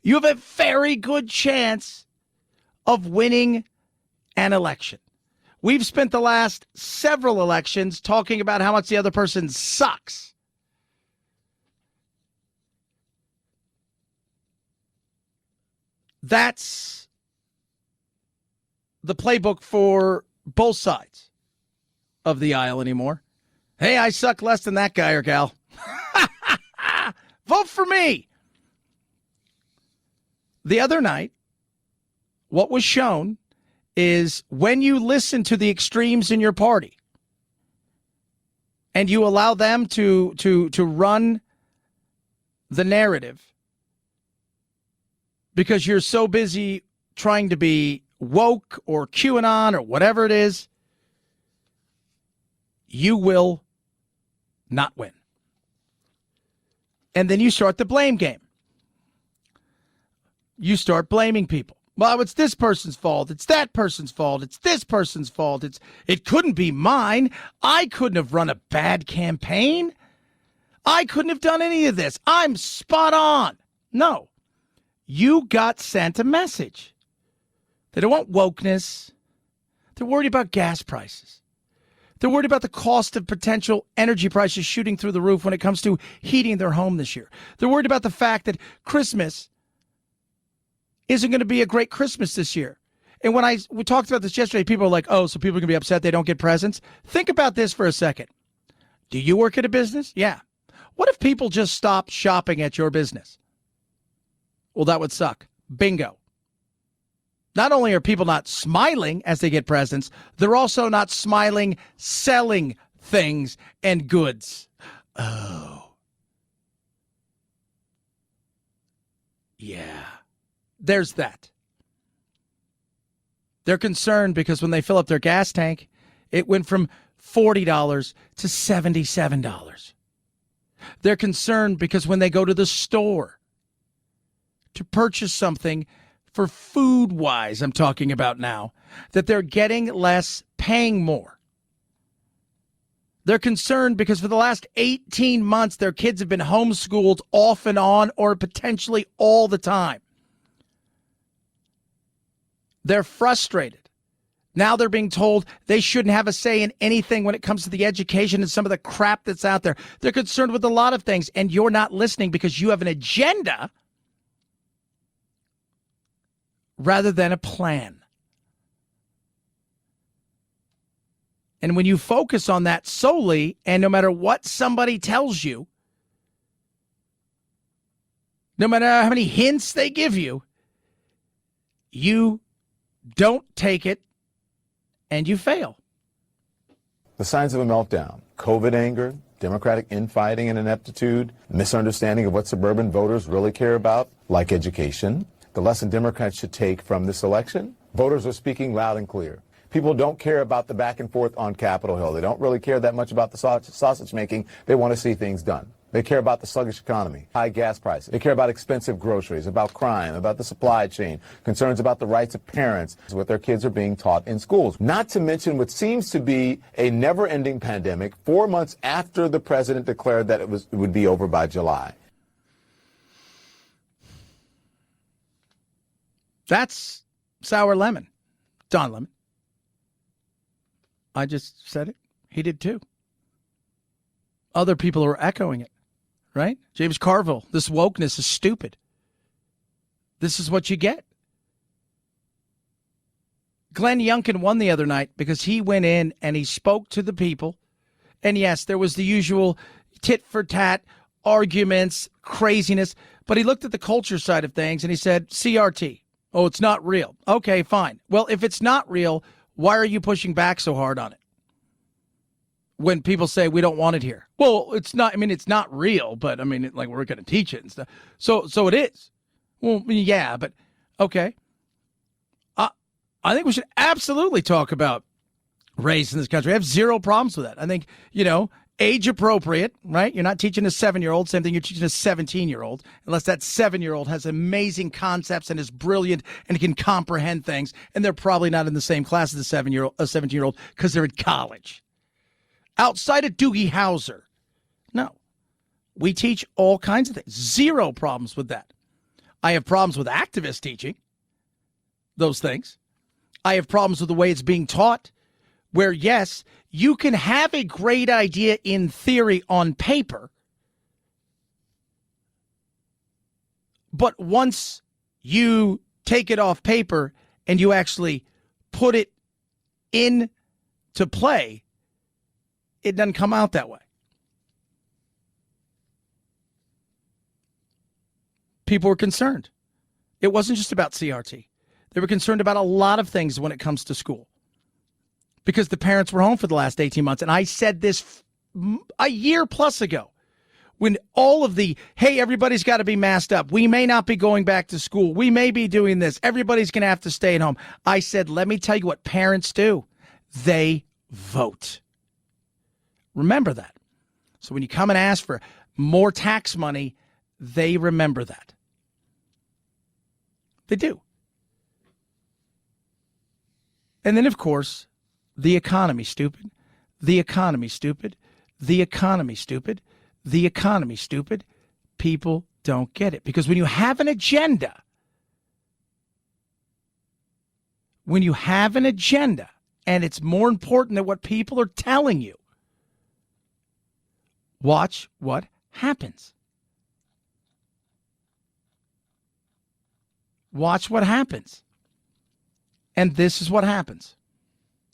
you have a very good chance of winning an election. We've spent the last several elections talking about how much the other person sucks. That's the playbook for both sides of the aisle anymore. Hey, I suck less than that guy or gal. Vote for me. The other night, what was shown is when you listen to the extremes in your party and you allow them to run the narrative because you're so busy trying to be woke or QAnon or whatever it is, you will not win. And then you start the blame game. You start blaming people. Well, it's this person's fault. It's that person's fault. It's this person's fault. It couldn't be mine. I couldn't have run a bad campaign. I couldn't have done any of this. I'm spot on. No. You got sent a message. They don't want wokeness. They're worried about gas prices. They're worried about the cost of potential energy prices shooting through the roof when it comes to heating their home this year. They're worried about the fact that Christmas isn't going to be a great Christmas this year. And when we talked about this yesterday, people are like, oh, so people are going to be upset they don't get presents? Think about this for a second. Do you work at a business? Yeah. What if people just stopped shopping at your business? Well, that would suck. Bingo. Not only are people not smiling as they get presents, they're also not smiling selling things and goods. Oh. Yeah. There's that. They're concerned because when they fill up their gas tank, it went from $40 to $77. They're concerned because when they go to the store to purchase something for food-wise, I'm talking about now, that they're getting less, paying more. They're concerned because for the last 18 months, their kids have been homeschooled off and on or potentially all the time. They're frustrated. Now they're being told they shouldn't have a say in anything when it comes to the education and some of the crap that's out there. They're concerned with a lot of things, and you're not listening because you have an agenda rather than a plan. And when you focus on that solely, and no matter what somebody tells you, no matter how many hints they give you, you don't take it and you fail. The signs of a meltdown: COVID anger, Democratic infighting and ineptitude, misunderstanding of what suburban voters really care about, like education. The lesson Democrats should take from this election: voters are speaking loud and clear. People don't care about the back and forth on Capitol Hill. They don't really care that much about the sausage making. They want to see things done. They care about the sluggish economy, high gas prices. They care about expensive groceries, about crime, about the supply chain, concerns about the rights of parents, what their kids are being taught in schools. Not to mention what seems to be a never-ending pandemic 4 months after the president declared that it would be over by July. That's sour lemon. Don Lemon. I just said it. He did too. Other people are echoing it, right? James Carville, this wokeness is stupid. This is what you get. Glenn Youngkin won the other night because he went in and he spoke to the people. And yes, there was the usual tit for tat arguments, craziness, but he looked at the culture side of things and he said, CRT. Oh, it's not real. Okay, fine. Well, if it's not real, why are you pushing back so hard on it? When people say we don't want it here. Well, it's not, I mean, it's not real, but I mean, like we're going to teach it and stuff. So it is. Well, yeah, but okay. I think we should absolutely talk about race in this country. I have zero problems with that. I think, age appropriate, right? You're not teaching a 7-year-old, same thing you're teaching a 17-year-old, unless that 7-year-old has amazing concepts and is brilliant and can comprehend things, and they're probably not in the same class as a 17-year-old because they're in college. Outside of Doogie Howser, no. We teach all kinds of things. Zero problems with that. I have problems with activists teaching those things. I have problems with the way it's being taught, where, yes, you can have a great idea in theory on paper, but once you take it off paper and you actually put it into play, it doesn't come out that way. People were concerned. It wasn't just about CRT. They were concerned about a lot of things when it comes to school because the parents were home for the last 18 months. And I said this a year plus ago when all of the, hey, everybody's got to be masked up. We may not be going back to school. We may be doing this. Everybody's going to have to stay at home. I said, let me tell you what parents do. They vote. Remember that. So when you come and ask for more tax money, they remember that. They do. And then, of course, the economy, stupid. The economy, stupid. The economy, stupid. The economy, stupid. People don't get it. Because when you have an agenda, and it's more important than what people are telling you, watch what happens. Watch what happens. And this is what happens.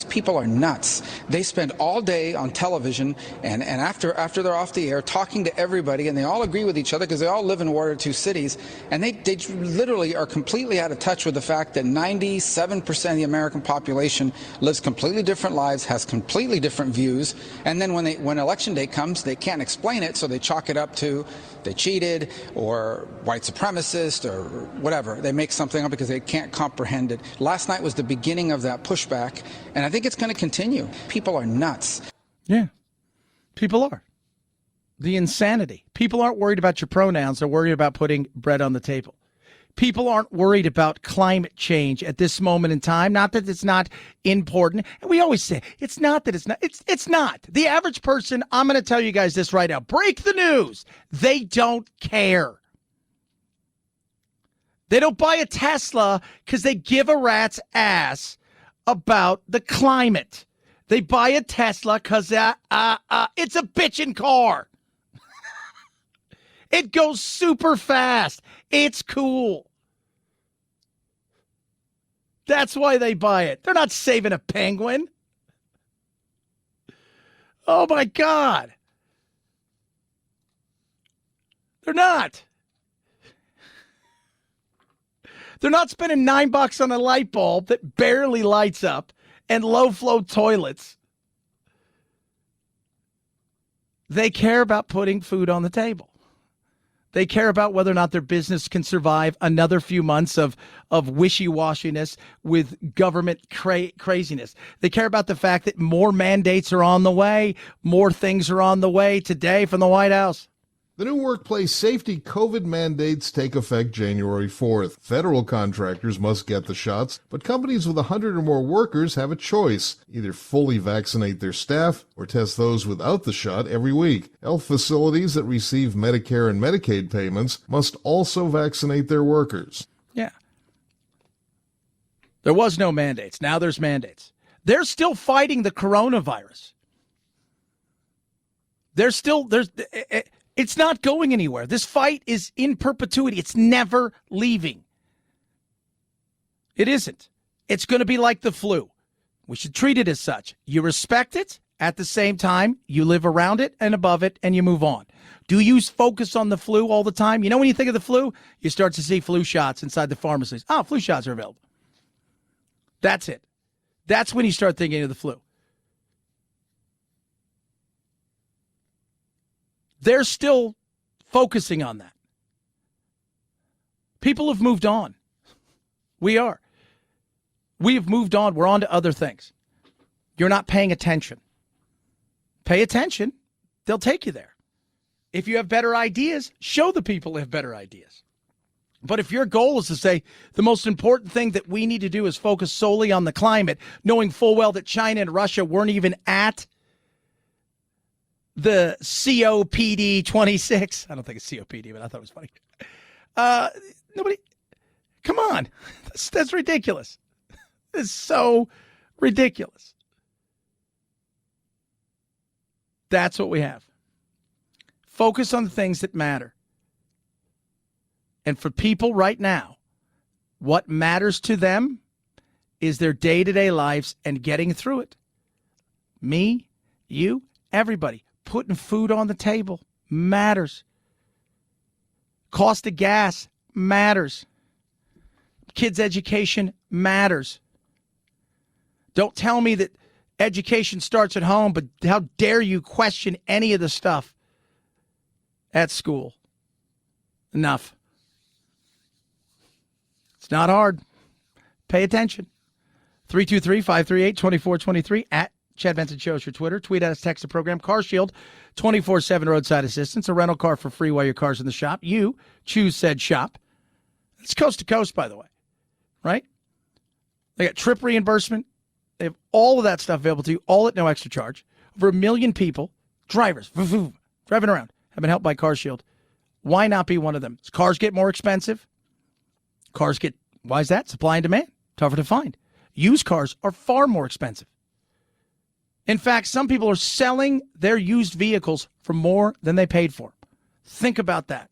People are nuts. They spend all day on television and after they're off the air talking to everybody, and they all agree with each other because they all live in one or two cities, and they literally are completely out of touch with the fact that 97% of the American population lives completely different lives, has completely different views, and then when election day comes, they can't explain it, so they chalk it up to they cheated or white supremacist or whatever. They make something up because they can't comprehend it. Last night was the beginning of that pushback, and I think it's going to continue. People are nuts. Yeah, people are. The insanity. People aren't worried about your pronouns. They're worried about putting bread on the table. People aren't worried about climate change at this moment in time. Not that it's not important. And we always say, it's not that it's not. It's not. The average person, I'm going to tell you guys this right now. Break the news. They don't care. They don't buy a Tesla because they give a rat's ass about the climate. They buy a Tesla because it's a bitchin' car. It goes super fast. It's cool. That's why they buy it. They're not saving a penguin. Oh, my God. They're not. They're not spending $9 on a light bulb that barely lights up and low-flow toilets. They care about putting food on the table. They care about whether or not their business can survive another few months of wishy-washiness with government craziness. They care about the fact that more mandates are on the way. More things are on the way today from the White House. The new workplace safety COVID mandates take effect January 4th. Federal contractors must get the shots, but companies with 100 or more workers have a choice. Either fully vaccinate their staff or test those without the shot every week. Health facilities that receive Medicare and Medicaid payments must also vaccinate their workers. Yeah. There was no mandates. Now there's mandates. They're still fighting the coronavirus. It's not going anywhere. This fight is in perpetuity. It's never leaving. It isn't. It's going to be like the flu. We should treat it as such. You respect it. At the same time, you live around it and above it, and you move on. Do you focus on the flu all the time? You know, when you think of the flu, you start to see flu shots inside the pharmacies. Oh, flu shots are available. That's it. That's when you start thinking of the flu. They're still focusing on that. People have moved on. We are. We have moved on. We're on to other things. You're not paying attention. Pay attention. They'll take you there. If you have better ideas, show the people who have better ideas. But if your goal is to say the most important thing that we need to do is focus solely on the climate, knowing full well that China and Russia weren't even at the COPD 26. I don't think it's COPD, but I thought it was funny. Nobody, come on. That's ridiculous. It's so ridiculous. That's what we have. Focus on the things that matter. And for people right now, what matters to them is their day-to-day lives and getting through it. Me, you, everybody. Putting food on the table matters. Cost of gas matters. Kids' education matters. Don't tell me that education starts at home, but how dare you question any of the stuff at school? Enough. It's not hard. Pay attention. 323-538-2423 at Chad Benson Show is your Twitter. Tweet at us, text the program. Car Shield, 24/7 roadside assistance. A rental car for free while your car's in the shop. You choose said shop. It's coast to coast, by the way. Right? They got trip reimbursement. They have all of that stuff available to you, all at no extra charge. Over 1 million people, drivers, driving around, have been helped by Car Shield. Why not be one of them? As cars get more expensive. Why is that? Supply and demand. Tougher to find. Used cars are far more expensive. In fact, some people are selling their used vehicles for more than they paid for. Think about that.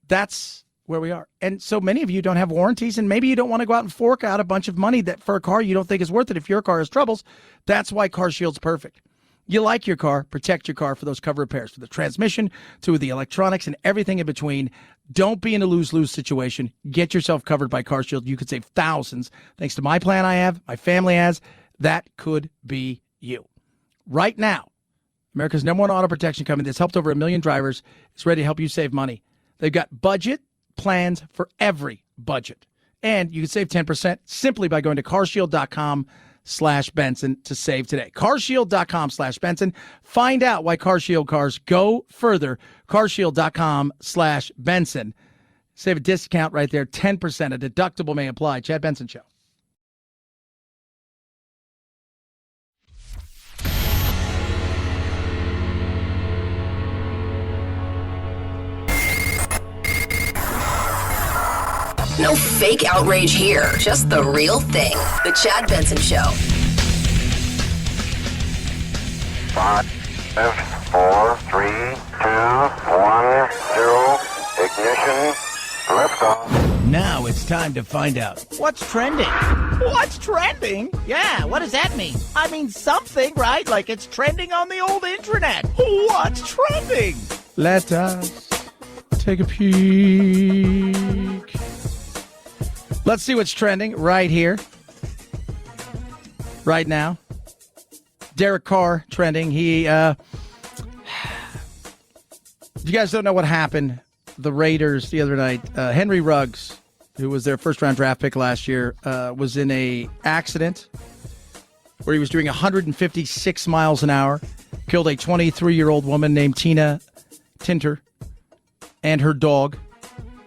That's where we are. And so many of you don't have warranties, and maybe you don't want to go out and fork out a bunch of money that for a car you don't think is worth it if your car has troubles. That's why Car Shield's perfect. You like your car, protect your car for those cover repairs, for the transmission, to the electronics, and everything in between. Don't be in a lose-lose situation. Get yourself covered by Car Shield. You could save thousands thanks to my plan I have, my family has. That could be you. Right now, America's #1 auto protection company that's helped over 1 million drivers is ready to help you save money. They've got budget plans for every budget. And you can save 10% simply by going to carshield.com/Benson to save today. Carshield.com/Benson. Find out why CarShield cars go further. Carshield.com/Benson. Save a discount right there, 10%. A deductible may apply. Chad Benson Show. No fake outrage here, just the real thing. The Chad Benson Show. 5, 4, 3, 2, 1, 0, ignition, liftoff. Now it's time to find out what's trending. What's trending? Yeah, what does that mean? I mean something, right? Like it's trending on the old intranet. What's trending? Let us take a peek. Let's see what's trending right here, right now. Derek Carr trending. He, if you guys don't know what happened, the Raiders the other night, Henry Ruggs, who was their first-round draft pick last year, was in a accident where he was doing 156 miles an hour, killed a 23-year-old woman named Tina Tinter and her dog,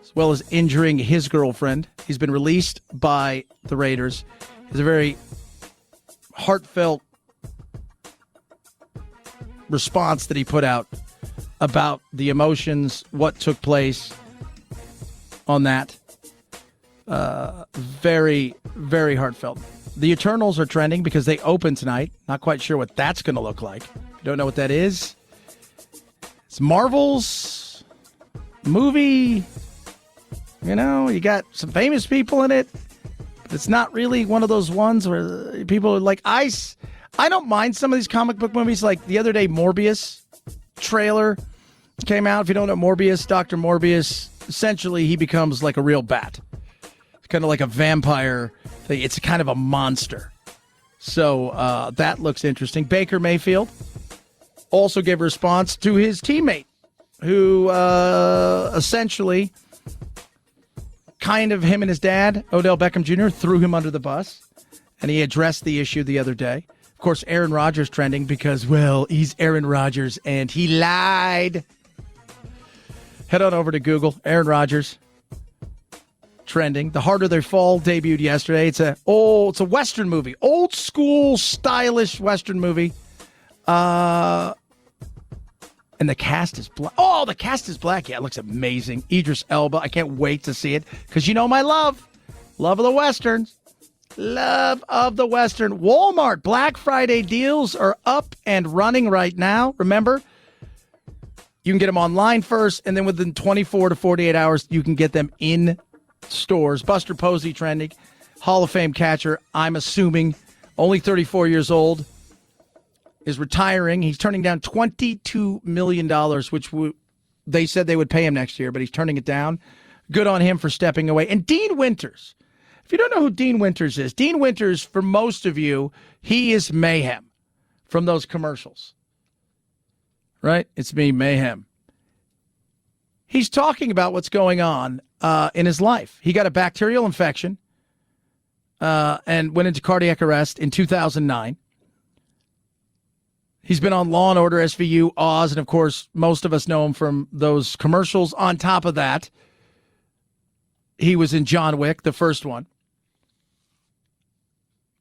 as well as injuring his girlfriend. He's been released by the Raiders. It's a very heartfelt response that he put out about the emotions, what took place on that. Very, very heartfelt. The Eternals are trending because they open tonight. Not quite sure what that's going to look like. If you don't know what that is, it's Marvel's movie. You know, you got some famous people in it, but it's not really one of those ones where people are like, I don't mind some of these comic book movies. Like the other day, Morbius trailer came out. If you don't know Morbius, Dr. Morbius, essentially he becomes like a real bat. It's kind of like a vampire thing. It's kind of a monster. So that looks interesting. Baker Mayfield also gave a response to his teammate who essentially kind of him and his dad, Odell Beckham Jr., threw him under the bus. And he addressed the issue the other day. Of course, Aaron Rodgers trending because, well, he's Aaron Rodgers and he lied. Head on over to Google. Aaron Rodgers trending. The Harder They Fall debuted yesterday. It's a Western movie. Old school, stylish Western movie. And the cast is black. Oh, the cast is black. Yeah, it looks amazing. Idris Elba. I can't wait to see it because you know my love. Love of the Westerns. Love of the Western. Walmart Black Friday deals are up and running right now. Remember, you can get them online first, and then within 24 to 48 hours, you can get them in stores. Buster Posey trending. Hall of Fame catcher, I'm assuming, only 34 years old, is retiring. He's turning down $22 million, which they said they would pay him next year, but he's turning it down. Good on him for stepping away. And Dean Winters. If you don't know who Dean Winters is, Dean Winters, for most of you, he is Mayhem from those commercials. Right? It's me, Mayhem. He's talking about what's going on in his life. He got a bacterial infection and went into cardiac arrest in 2009. He's been on Law & Order, SVU, Oz, and of course, most of us know him from those commercials. On top of that, he was in John Wick, the first one.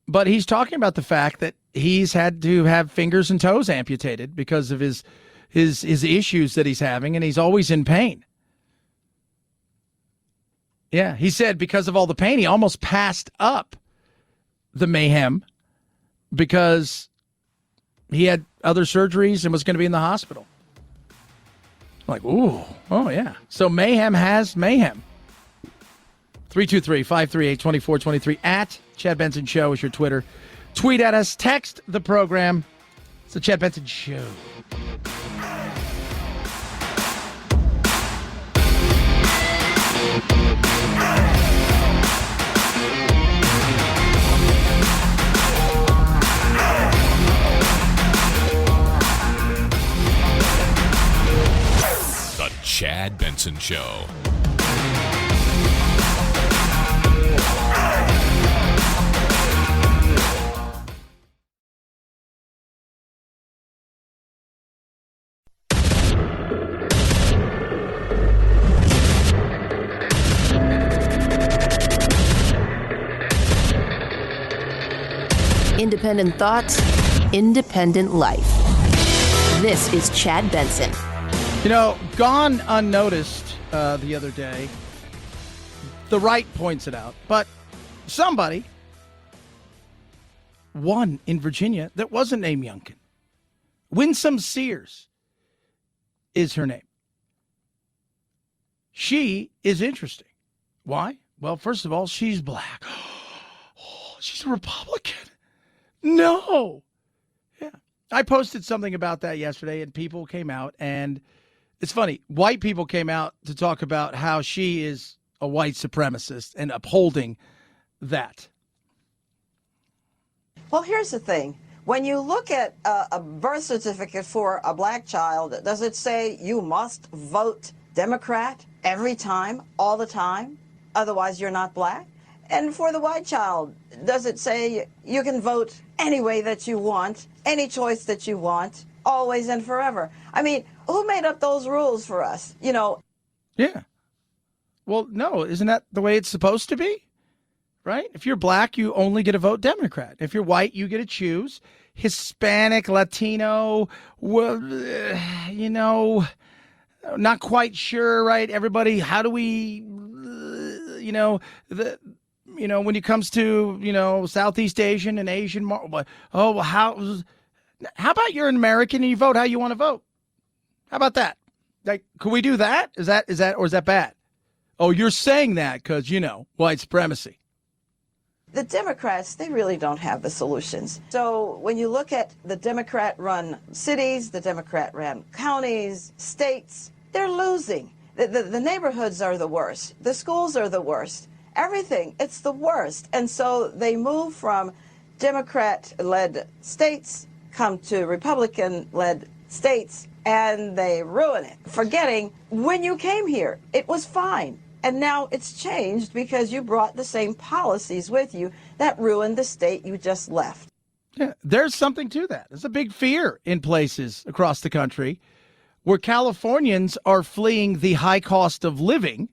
But he's talking about the fact that he's had to have fingers and toes amputated because of his issues that he's having, and he's always in pain. Yeah, he said because of all the pain, he almost passed up the Mayhem because he had other surgeries and was going to be in the hospital. I'm like, ooh, oh yeah. So Mayhem has Mayhem. 323-538-2423 at Chad Benson Show is your Twitter. Tweet at us. Text the program. It's the Chad Benson Show. The Chad Benson Show. Independent thoughts, independent life. This is Chad Benson. You know, gone unnoticed the other day the right points it out, but somebody won in Virginia that wasn't named Youngkin. Winsome Sears is her name. She is interesting. Why? Well, first of all, she's black. Oh, she's a Republican. No. Yeah. I posted something about that yesterday, and people came out, and it's funny. White people came out to talk about how she is a white supremacist and upholding that. Well, here's the thing. When you look at a birth certificate for a black child, does it say you must vote Democrat every time, all the time? Otherwise, you're not black? And for the white child, does it say you can vote any way that you want, any choice that you want, always and forever? I mean, who made up those rules for us? You know? Yeah. Well, no, isn't that the way it's supposed to be? Right? If you're black, you only get to vote Democrat. If you're white, you get to choose Hispanic, Latino, well, you know, not quite sure, right? Everybody, how do we, you know, when it comes to, you know, Southeast Asian and Asian, how about you're an American and you vote how you want to vote? How about that? Like, could we do that? Is that, or is that bad? Oh, you're saying that because, you know, white supremacy. The Democrats, they really don't have the solutions. So when you look at the Democrat-run cities, the Democrat-run counties, states, they're losing. The neighborhoods are the worst. The schools are the worst. Everything, it's the worst. And so they move from Democrat-led states, come to Republican-led states, and they ruin it, forgetting when you came here, it was fine. And now it's changed because you brought the same policies with you that ruined the state you just left. Yeah, there's something to that. There's a big fear in places across the country where Californians are fleeing the high cost of living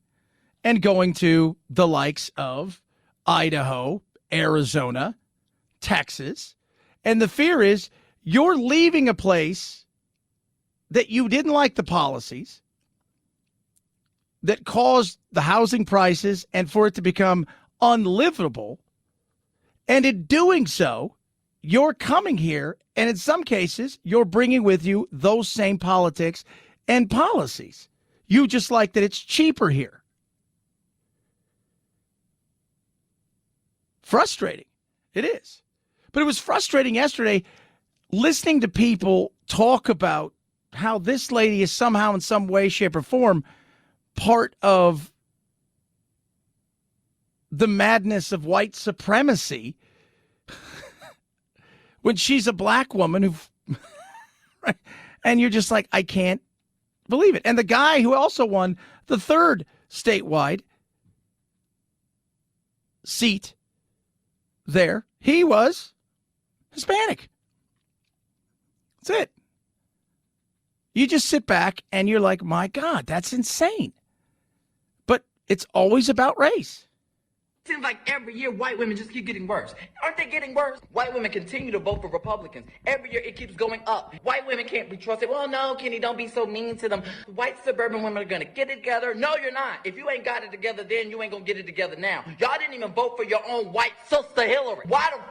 and going to the likes of Idaho, Arizona, Texas. And the fear is you're leaving a place that you didn't like the policies, that caused the housing prices and for it to become unlivable. And in doing so, you're coming here, and in some cases, you're bringing with you those same politics and policies. You just like that it's cheaper here. Frustrating. It is. But it was frustrating yesterday listening to people talk about how this lady is somehow in some way, shape, or form part of the madness of white supremacy when she's a black woman who, right? And you're just like, I can't believe it. And the guy who also won the third statewide seat there, he was Hispanic. That's it. You just sit back and you're like, my God, that's insane. But it's always about race. Seems like every year white women just keep getting worse. Aren't they getting worse? White women continue to vote for Republicans. Every year it keeps going up. White women can't be trusted. Well, no, Kenny, don't be so mean to them. White suburban women are going to get it together. No, you're not. If you ain't got it together then, you ain't going to get it together now. Y'all didn't even vote for your own white sister Hillary. Why the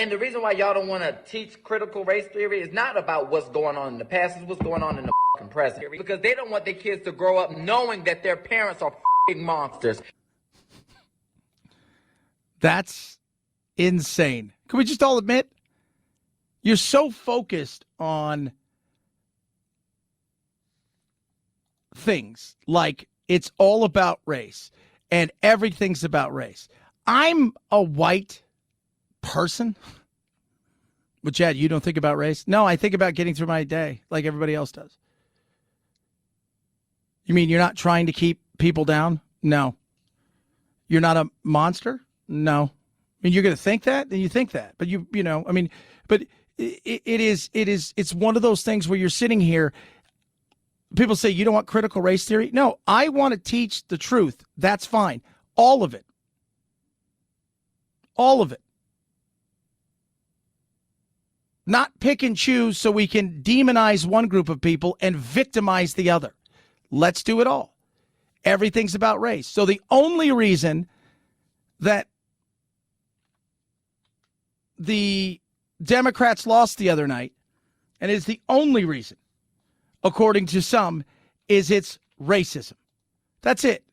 And the reason why y'all don't want to teach critical race theory is not about what's going on in the past, it's what's going on in the present. Because they don't want their kids to grow up knowing that their parents are monsters. That's insane. Can we just all admit? You're so focused on things like it's all about race and everything's about race. I'm a white person. But Chad, you don't think about race? No, I think about getting through my day like everybody else does. You mean you're not trying to keep people down? No. You're not a monster? No. I mean, you're going to think that, then you think that. But it's one of those things where you're sitting here. People say you don't want critical race theory. No, I want to teach the truth. That's fine. All of it. All of it. Not pick and choose so we can demonize one group of people and victimize the other. Let's do it all. Everything's about race. So the only reason that the Democrats lost the other night, and it's the only reason, according to some, is it's racism. That's it.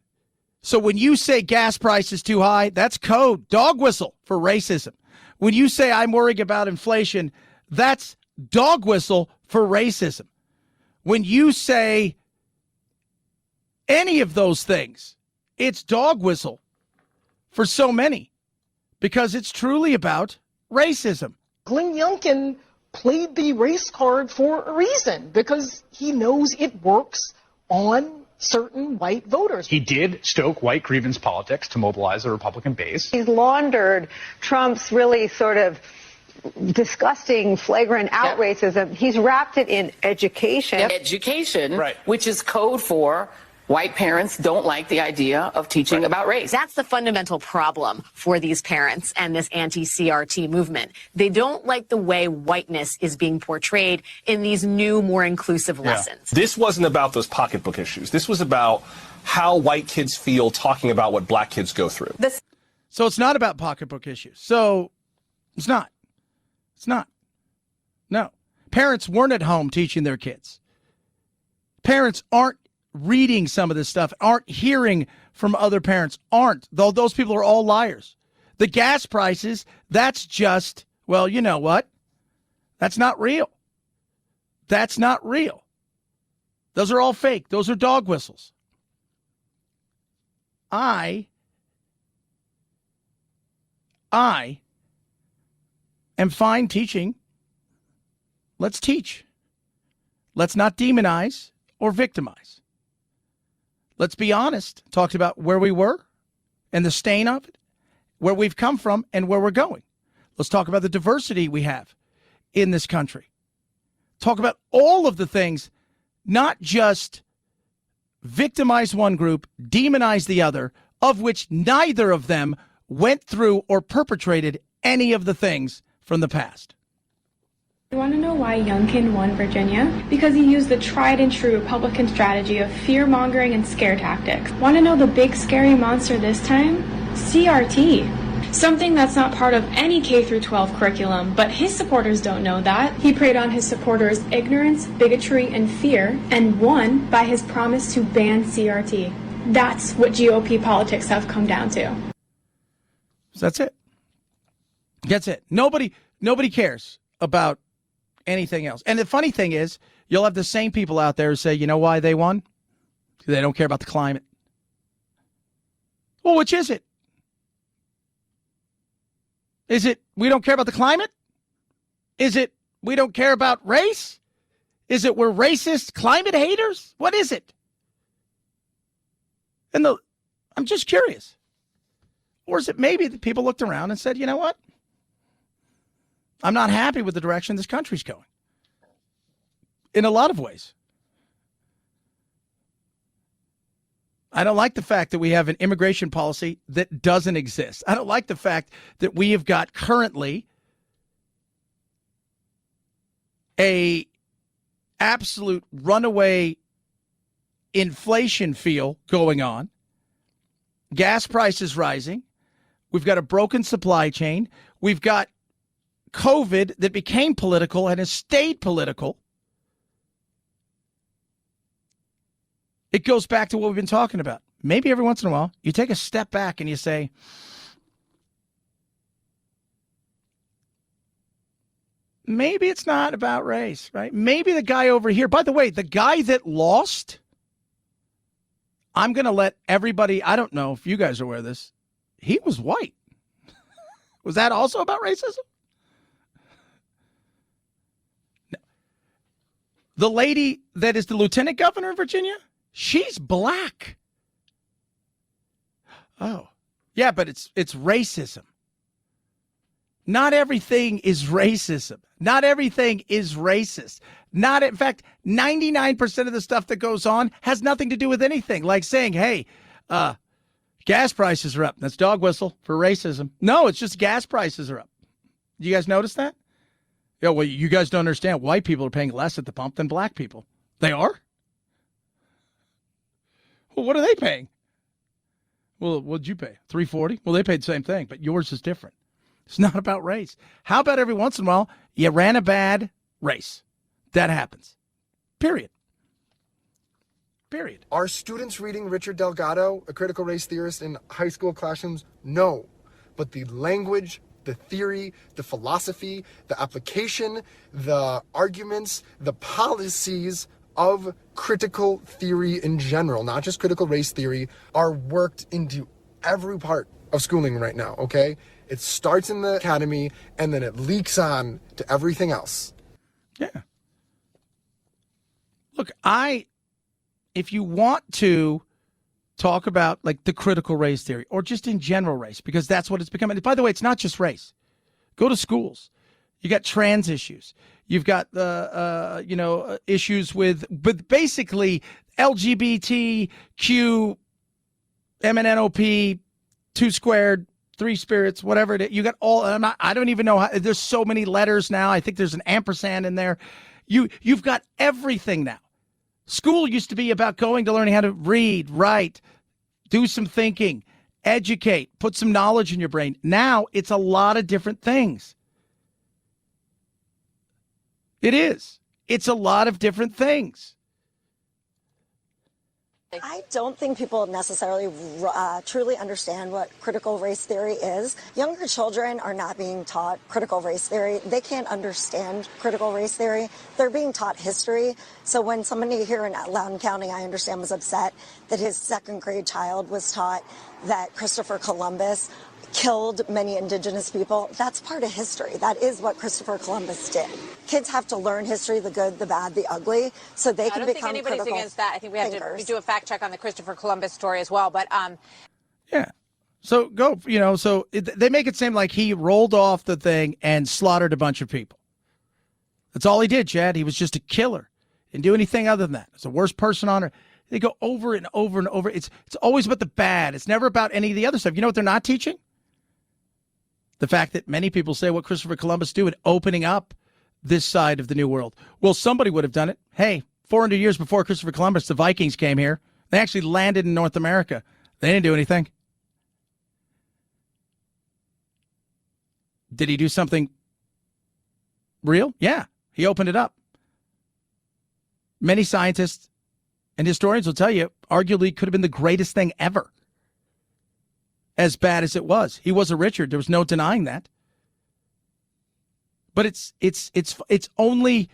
So when you say gas price is too high, that's code, dog whistle for racism. When you say I'm worried about inflation, that's dog whistle for racism. When you say any of those things, it's dog whistle for so many, because it's truly about racism. Glenn Youngkin played the race card for a reason, because he knows it works on certain white voters. He did stoke white grievance politics to mobilize the Republican base. He's laundered Trump's really sort of disgusting, flagrant out racism. He's wrapped it in education. Education, which is code for white parents don't like the idea of teaching about race. That's the fundamental problem for these parents and this anti-CRT movement. They don't like the way whiteness is being portrayed in these new, more inclusive lessons. This wasn't about those pocketbook issues. This was about how white kids feel talking about what black kids go through. So it's not about pocketbook issues. So it's not. It's not. No. Parents weren't at home teaching their kids. Parents aren't reading some of this stuff, aren't hearing from other parents, aren't. Though those people are all liars. The gas prices, that's just, well, you know what? That's not real. That's not real. Those are all fake. Those are dog whistles. I am fine teaching. Let's teach. Let's not demonize or victimize. Let's be honest. Talked about where we were and the stain of it, where we've come from and where we're going. Let's talk about the diversity we have in this country. Talk about all of the things, not just victimize one group, demonize the other, of which neither of them went through or perpetrated any of the things from the past. You want to know why Youngkin won Virginia? Because he used the tried and true Republican strategy of fear-mongering and scare tactics. Want to know the big scary monster this time? CRT. Something that's not part of any K-12 curriculum, but his supporters don't know that. He preyed on his supporters' ignorance, bigotry, and fear, and won by his promise to ban CRT. That's what GOP politics have come down to. So that's it. That's it. Nobody cares about anything else. And the funny thing is, you'll have the same people out there who say, you know why they won? They don't care about the climate. Well, which is it? Is it we don't care about the climate? Is it we don't care about race? Is it we're racist climate haters? What is it? And I'm just curious. Or is it maybe that people looked around and said, you know what? I'm not happy with the direction this country's going. In a lot of ways. I don't like the fact that we have an immigration policy that doesn't exist. I don't like the fact that we have got currently a absolute runaway inflation feel going on. Gas prices rising. We've got a broken supply chain. We've got COVID that became political and has stayed political. It goes back to what we've been talking about. Maybe every once in a while, you take a step back and you say, maybe it's not about race, right? Maybe the guy over here, by the way, the guy that lost, I'm going to let everybody, I don't know if you guys are aware of this, he was white. Was that also about racism? No. The lady that is the lieutenant governor of Virginia, she's black. Oh, yeah, but it's racism. Not everything is racism. Not everything is racist. In fact, 99% of the stuff that goes on has nothing to do with anything. Like saying, hey, gas prices are up. That's dog whistle for racism. No, it's just gas prices are up. You guys notice that? Yeah, well, you guys don't understand. White people are paying less at the pump than black people. They are? Well, what are they paying? Well, what'd you pay? $340? Well, they paid the same thing, but yours is different. It's not about race. How about every once in a while you ran a bad race? That happens. Period. Are students reading Richard Delgado, a critical race theorist, in high school classrooms? No. But the language, the theory, the philosophy, the application, the arguments, the policies of critical theory in general, not just critical race theory, are worked into every part of schooling right now, okay? It starts in the academy, and then it leaks on to everything else. Yeah. Look, if you want to talk about like the critical race theory or just in general race, because that's what it's becoming. By the way, it's not just race. Go to schools. You got trans issues. You've got the issues with basically LGBTQ, MNNOP, 2 squared, 3 spirits, whatever it is. You got all. I don't even know how. There's so many letters now. I think there's an ampersand in there. You've got everything now. School used to be about going to learning how to read, write, do some thinking, educate, put some knowledge in your brain. Now it's a lot of different things. It is. It's a lot of different things. I don't think people necessarily truly understand what critical race theory is. Younger children are not being taught critical race theory. They can't understand critical race theory. They're being taught history. So when somebody here in Loudoun County, I understand, was upset that his 2nd grade child was taught that Christopher Columbus killed many indigenous people, that's part of history. That is what Christopher Columbus did. Kids have to learn history, the good, the bad, the ugly, so they can become critical. I don't think anybody's against that. I think we have to do a fact check on the Christopher Columbus story as well. But yeah. So they make it seem like he rolled off the thing and slaughtered a bunch of people. That's all he did, Chad. He was just a killer. Didn't do anything other than that. It's the worst person on earth. They go over and over and over. It's always about the bad. It's never about any of the other stuff. You know what they're not teaching? The fact that many people say what Christopher Columbus did in opening up this side of the New World. Well, somebody would have done it. Hey, 400 years before Christopher Columbus, the Vikings came here. They actually landed in North America. They didn't do anything. Did he do something real? Yeah, he opened it up. Many scientists and historians will tell you, arguably could have been the greatest thing ever. As bad as it was. He was a Richard. There was no denying that. But it's only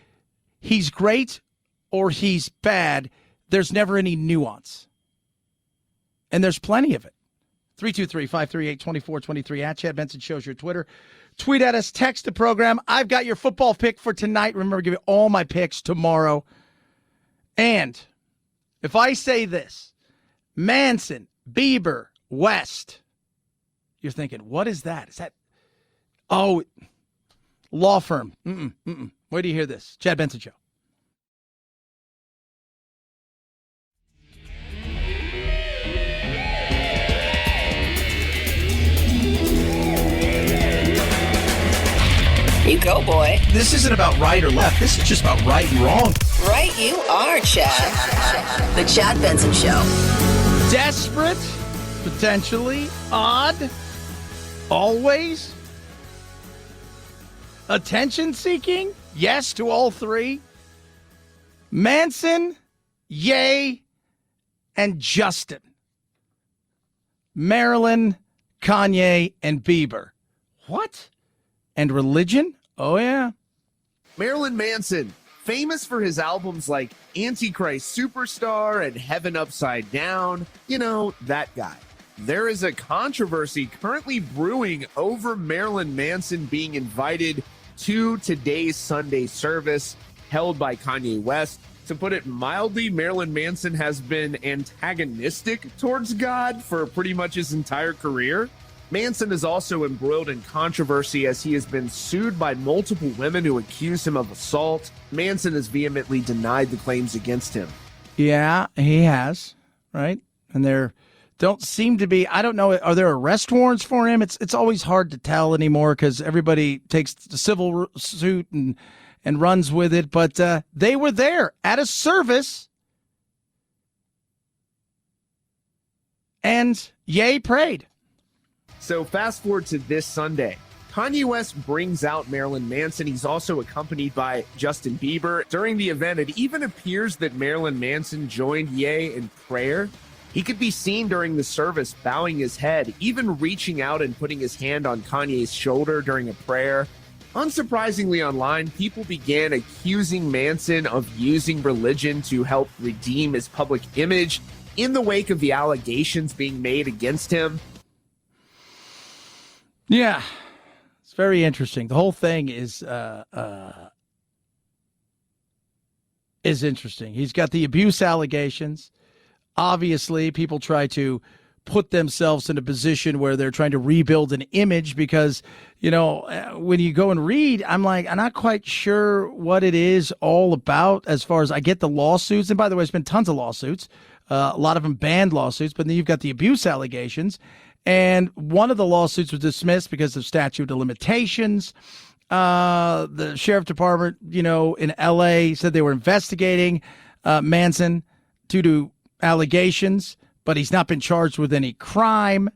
he's great or he's bad. There's never any nuance. And there's plenty of it. 323-538-2423 at Chad Benson Show's your Twitter. Tweet at us, text the program. I've got your football pick for tonight. Remember, I'll give you all my picks tomorrow. And if I say this, Manson, Bieber, West, you're thinking, what is that? Is that, law firm. Where do you hear this? Chad Benson Show. You go, boy. This isn't about right or left. This is just about right and wrong. Right you are, Chad. The Chad Benson Show. Desperate, potentially, odd, always, attention-seeking, yes to all three. Manson, Ye, and Justin. Marilyn, Kanye, and Bieber. What? And religion? Oh, yeah. Marilyn Manson, famous for his albums like Antichrist Superstar and Heaven Upside Down. You know, that guy. There is a controversy currently brewing over Marilyn Manson being invited to today's Sunday service held by Kanye West. To put it mildly, Marilyn Manson has been antagonistic towards God for pretty much his entire career. Manson is also embroiled in controversy as he has been sued by multiple women who accuse him of assault. Manson has vehemently denied the claims against him. Yeah, he has, right? And there don't seem to be, I don't know, are there arrest warrants for him? It's always hard to tell anymore because everybody takes the civil suit and runs with it. But they were there at a service And Ye prayed. So fast forward to this Sunday. Kanye West brings out Marilyn Manson. He's also accompanied by Justin Bieber. During the event, it even appears that Marilyn Manson joined Ye in prayer. He could be seen during the service bowing his head, even reaching out and putting his hand on Kanye's shoulder during a prayer. Unsurprisingly, online, people began accusing Manson of using religion to help redeem his public image in the wake of the allegations being made against him. Yeah, it's very interesting. The whole thing is interesting. He's got the abuse allegations. Obviously, people try to put themselves in a position where they're trying to rebuild an image because, you know, when you go and read, I'm not quite sure what it is all about as far as I get the lawsuits. And by the way, there's been tons of lawsuits, a lot of them banned lawsuits, but then you've got the abuse allegations. And one of the lawsuits was dismissed because of statute of limitations. The sheriff department, you know, in L.A. said they were investigating Manson due to allegations, but he's not been charged with any crime.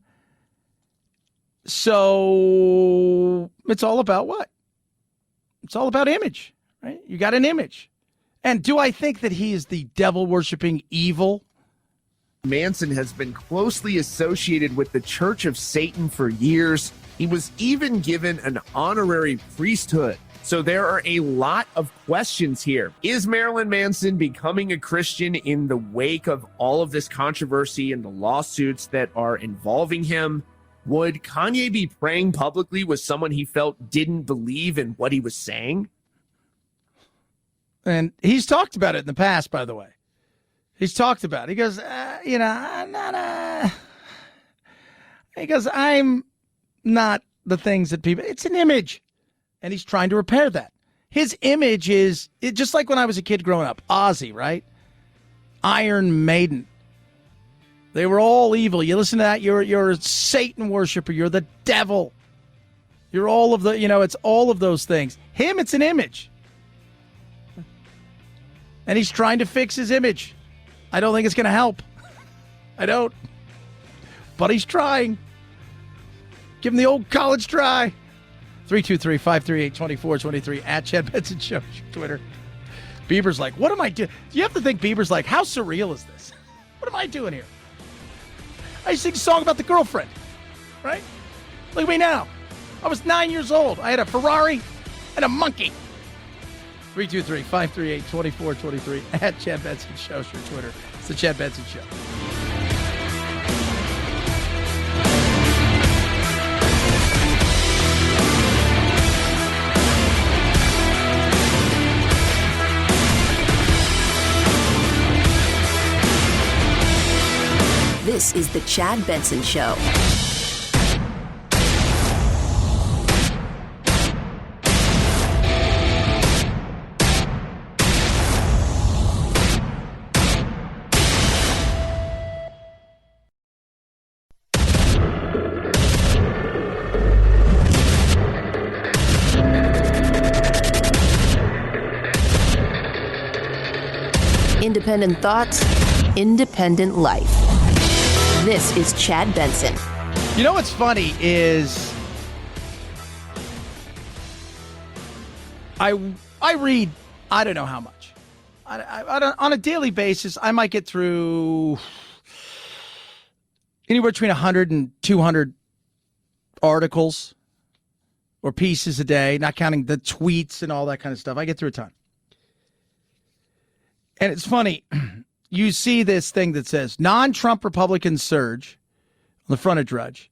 So it's all about what? It's all about image, right? You got an image. And do I think that he is the devil-worshiping evil? Manson has been closely associated with the Church of Satan for years. He was even given an honorary priesthood. So there are a lot of questions here. Is Marilyn Manson becoming a Christian in the wake of all of this controversy and the lawsuits that are involving him? Would Kanye be praying publicly with someone he felt didn't believe in what he was saying? And he's talked about it in the past, by the way. He's talked about it. He goes, I'm not He goes, I'm not the things that people, it's an image. And he's trying to repair that. His image is just like when I was a kid growing up. Ozzy, right? Iron Maiden. They were all evil. You listen to that, you're a Satan worshiper. You're the devil. You're all of the, it's all of those things. Him, it's an image. And he's trying to fix his image. I don't think it's going to help. I don't. But he's trying. Give him the old college try. 323-538-2423 at Chad Benson Show, Twitter. Bieber's like, what am I doing? You have to think Bieber's like, how surreal is this? What am I doing here? I sing a song about the girlfriend, right? Look at me now. I was 9 years old. I had a Ferrari and a monkey. 323-538-2423 at Chad Benson Show, Twitter. It's the Chad Benson Show. This is the Chad Benson Show. Independent thoughts, independent life. This is Chad Benson. You know what's funny is I read, I don't know how much. On a daily basis, I might get through anywhere between 100 and 200 articles or pieces a day, not counting the tweets and all that kind of stuff. I get through a ton. And it's funny. You see this thing that says non-Trump Republicans surge on the front of Drudge,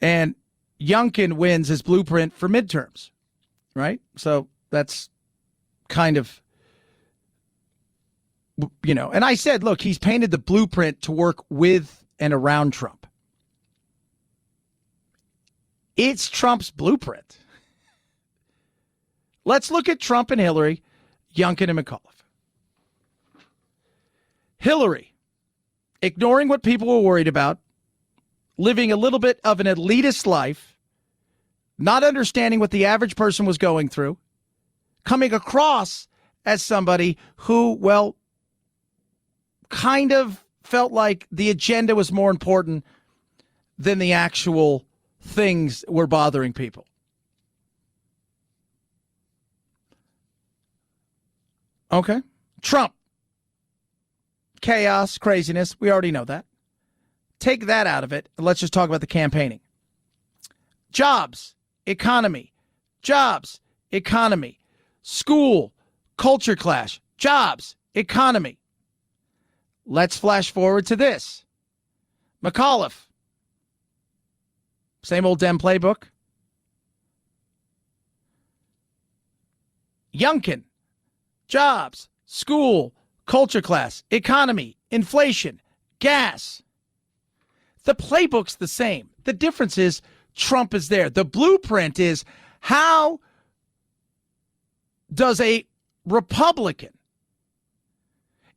and Youngkin wins his blueprint for midterms, right? So that's kind of, and I said, look, he's painted the blueprint to work with and around Trump. It's Trump's blueprint. Let's look at Trump and Hillary, Youngkin and McAuliffe. Hillary, ignoring what people were worried about, living a little bit of an elitist life, not understanding what the average person was going through, coming across as somebody who, kind of felt like the agenda was more important than the actual things were bothering people. Okay. Trump. Chaos, craziness. We already know that. Take that out of it, and let's just talk about the campaigning. Jobs, economy. Jobs, economy. School, culture clash. Jobs, economy. Let's flash forward to this. McAuliffe. Same old Dem playbook. Youngkin. Jobs, school, culture class, economy, inflation, gas. The playbook's the same. The difference is Trump is there. The blueprint is how does a Republican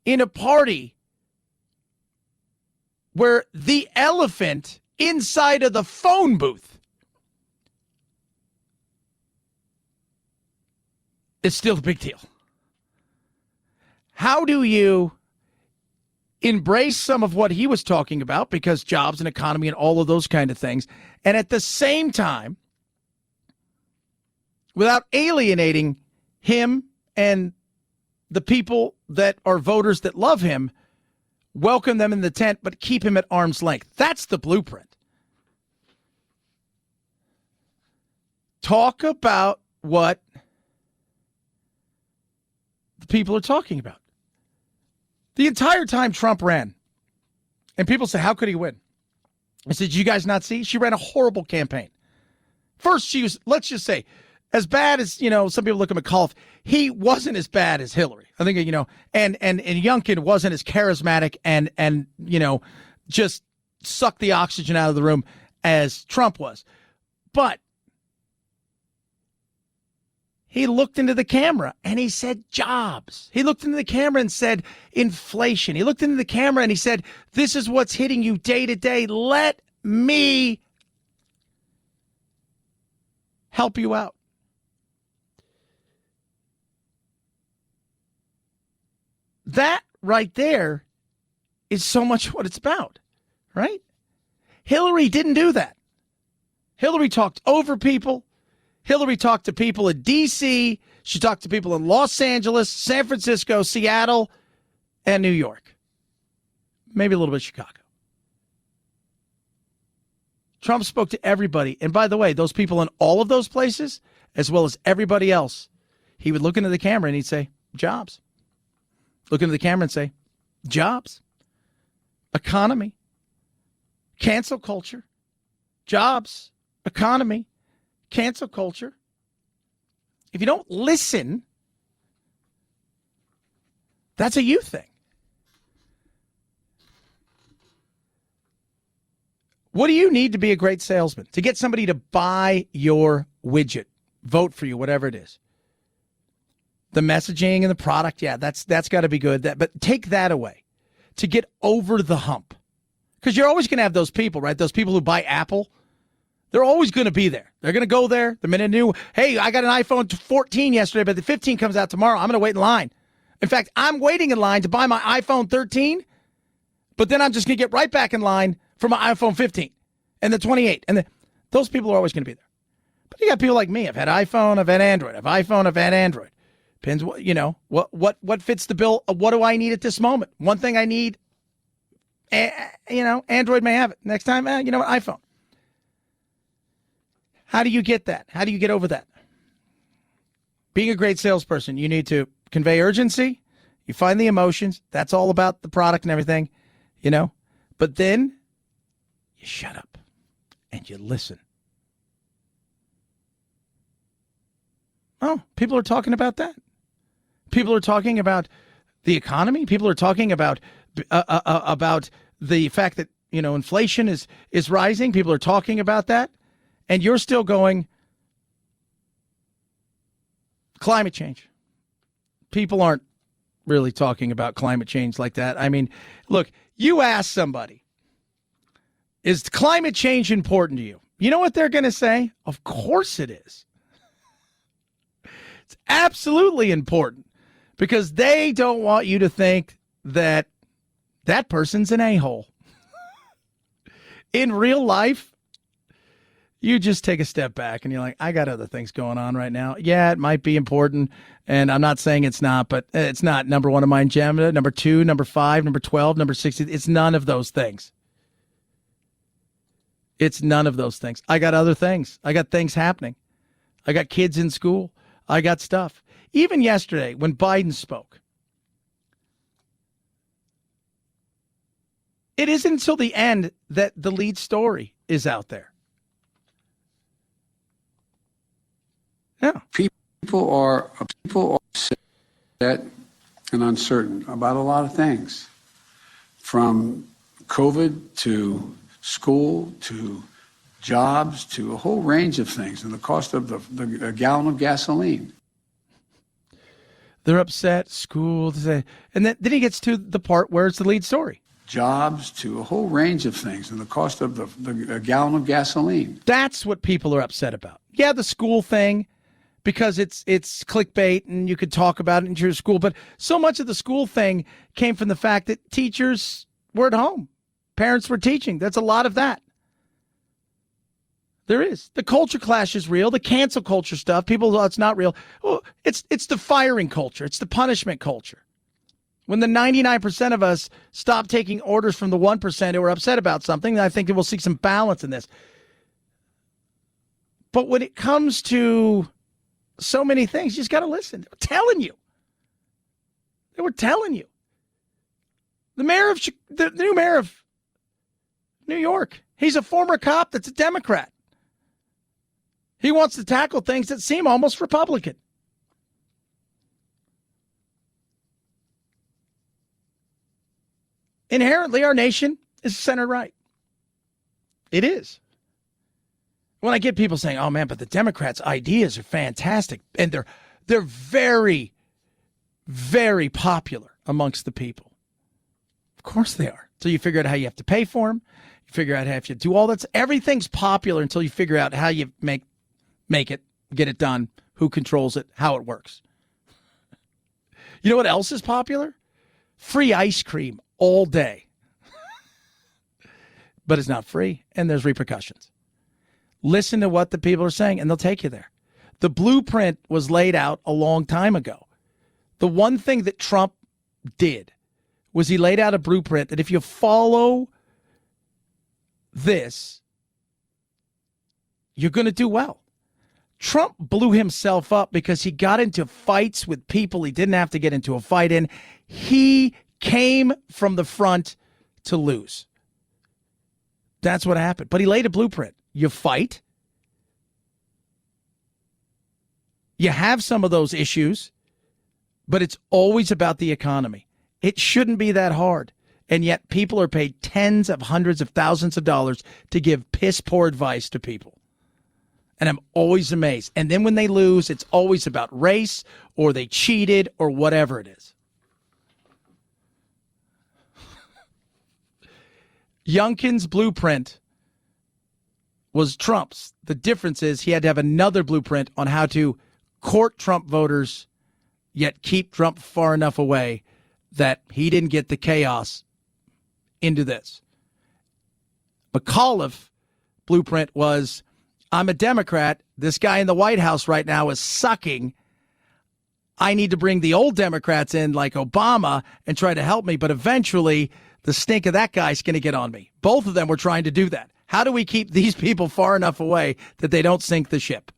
in a party where the elephant inside of the phone booth is still the big deal. How do you embrace some of what he was talking about, because jobs and economy and all of those kind of things, and at the same time, without alienating him and the people that are voters that love him, welcome them in the tent, but keep him at arm's length? That's the blueprint. Talk about what the people are talking about. The entire time Trump ran, and people say, how could he win? I said, did you guys not see? She ran a horrible campaign. First, she was, let's just say, as bad as, some people look at McAuliffe, he wasn't as bad as Hillary. I think, and Youngkin wasn't as charismatic and just sucked the oxygen out of the room as Trump was. But he looked into the camera and he said jobs. He looked into the camera and said inflation. He looked into the camera and he said, this is what's hitting you day to day. Let me help you out. That right there is so much what it's about, right? Hillary didn't do that. Hillary talked over people. Hillary talked to people in D.C. She talked to people in Los Angeles, San Francisco, Seattle, and New York. Maybe a little bit of Chicago. Trump spoke to everybody. And by the way, those people in all of those places, as well as everybody else, he would look into the camera and he'd say, jobs. Look into the camera and say, jobs, economy, cancel culture, jobs, economy, cancel culture. If you don't listen, that's a you thing. What do you need to be a great salesman? To get somebody to buy your widget, vote for you, whatever it is. The messaging and the product, yeah, that's got to be good. But take that away to get over the hump. Because you're always going to have those people, right? Those people who buy Apple. They're always going to be there. They're going to go there the minute hey, I got an iPhone 14 yesterday, but the 15 comes out tomorrow. I'm going to wait in line. In fact, I'm waiting in line to buy my iPhone 13, but then I'm just going to get right back in line for my iPhone 15 and the 28. And those people are always going to be there. But you got people like me. I've had iPhone, I've had Android. I've iPhone, I've had Android. Depends what fits the bill. What do I need at this moment? One thing I need, Android may have it. Next time, iPhone. How do you get that? How do you get over that? Being a great salesperson, you need to convey urgency. You find the emotions. That's all about the product and everything, But then you shut up and you listen. Oh, people are talking about that. People are talking about the economy. People are talking about the fact that, inflation is rising. People are talking about that. And you're still going, climate change. People aren't really talking about climate change like that. I mean, look, you ask somebody, is climate change important to you? You know what they're going to say? Of course it is. It's absolutely important because they don't want you to think that that person's an a-hole. In real life, you just take a step back and you're like, I got other things going on right now. Yeah, it might be important, and I'm not saying it's not, but it's not number one on my agenda, number 2, number 5, number 12, number 60. It's none of those things. It's none of those things. I got other things. I got things happening. I got kids in school. I got stuff. Even yesterday when Biden spoke, it isn't until the end that the lead story is out there. Yeah. People are upset and uncertain about a lot of things, from COVID to school to jobs to a whole range of things, and the cost of a gallon of gasoline. They're upset, school, and then he gets to the part where it's the lead story. Jobs to a whole range of things, and the cost of a gallon of gasoline. That's what people are upset about. Yeah, the school thing, because it's clickbait and you could talk about it in your school. But so much of the school thing came from the fact that teachers were at home. Parents were teaching. That's a lot of that. There is. The culture clash is real. The cancel culture stuff, people thought it's not real. Well, it's the firing culture. It's the punishment culture. When the 99% of us stop taking orders from the 1% who are upset about something, I think that we'll see some balance in this. But when it comes to so many things, you just got to listen. They were telling you. The new mayor of New York, he's a former cop that's a Democrat. He wants to tackle things that seem almost Republican. Inherently, our nation is center-right. It is. When I get people saying, oh, man, but the Democrats' ideas are fantastic, and they're very, very popular amongst the people. Of course they are. So you figure out how you have to pay for them. You figure out how you do all that. Everything's popular until you figure out how you make it, get it done, who controls it, how it works. You know what else is popular? Free ice cream all day. But it's not free, and there's repercussions. Listen to what the people are saying, and they'll take you there. The blueprint was laid out a long time ago. The one thing that Trump did was he laid out a blueprint that if you follow this, you're going to do well. Trump blew himself up because he got into fights with people he didn't have to get into a fight in. He came from the front to lose. That's what happened. But he laid a blueprint. You fight. You have some of those issues, but it's always about the economy. It shouldn't be that hard. And yet people are paid tens of hundreds of thousands of dollars to give piss poor advice to people. And I'm always amazed. And then when they lose, it's always about race or they cheated or whatever it is. Youngkin's blueprint was Trump's. The difference is he had to have another blueprint on how to court Trump voters, yet keep Trump far enough away that he didn't get the chaos into this. McAuliffe's blueprint was, I'm a Democrat. This guy in the White House right now is sucking. I need to bring the old Democrats in like Obama and try to help me, but eventually the stink of that guy's going to get on me. Both of them were trying to do that. How do we keep these people far enough away that they don't sink the ship?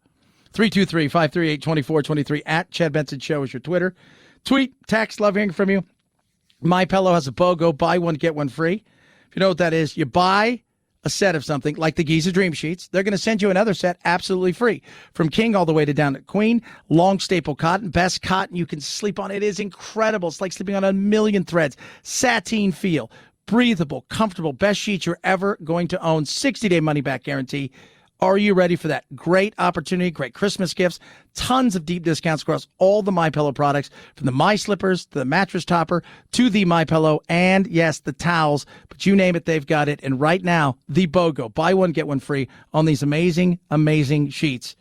323-538-2423 at Chad Benson Show is your Twitter. Tweet, text, love hearing from you. MyPillow has a BOGO, buy one, get one free. If you know what that is, you buy a set of something like the Giza Dream Sheets. They're going to send you another set absolutely free. From king all the way to down to queen, long staple cotton, best cotton you can sleep on. It is incredible. It's like sleeping on a million threads. Sateen feel, breathable, comfortable, best sheets you're ever going to own. 60-day money-back guarantee. Are you ready for that? Great opportunity, great Christmas gifts, tons of deep discounts across all the MyPillow products, from the My Slippers to the mattress topper to the MyPillow, and yes, the towels. But you name it, they've got it. And right now, the BOGO, buy one, get one free on these amazing, amazing sheets.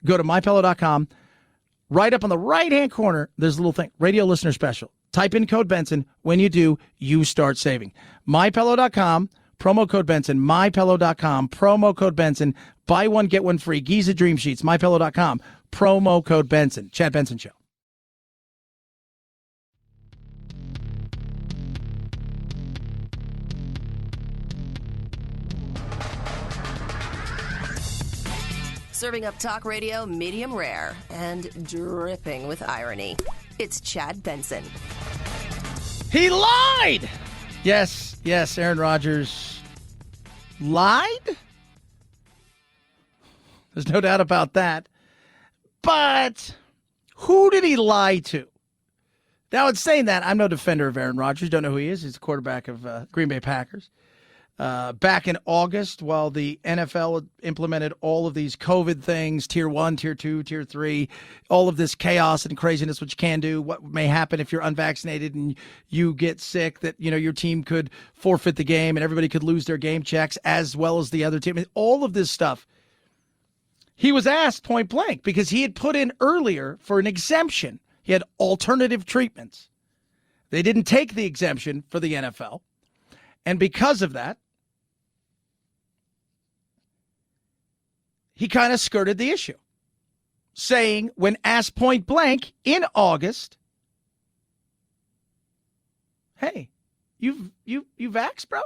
Go to MyPillow.com. Right up on the right-hand corner, there's a little thing, radio listener special. Type in code Benson. When you do, you start saving. MyPillow.com, promo code Benson. MyPillow.com, promo code Benson. Buy one, get one free. Giza Dream Sheets. MyPillow.com, promo code Benson. Chad Benson Show. Serving up talk radio medium rare and dripping with irony. It's Chad Benson. He lied! Yes, Aaron Rodgers lied? There's no doubt about that. But who did he lie to? Now, in saying that, I'm no defender of Aaron Rodgers. Don't know who he is. He's the quarterback of Green Bay Packers. Back in August, while the NFL implemented all of these COVID things, tier 1, tier 2, tier 3, all of this chaos and craziness, which can do, what may happen if you're unvaccinated and you get sick, that, your team could forfeit the game and everybody could lose their game checks as well as the other team. All of this stuff. He was asked point blank because he had put in earlier for an exemption. He had alternative treatments. They didn't take the exemption for the NFL. And because of that, he kind of skirted the issue, saying when asked point blank in August, hey, you vaxxed, bro?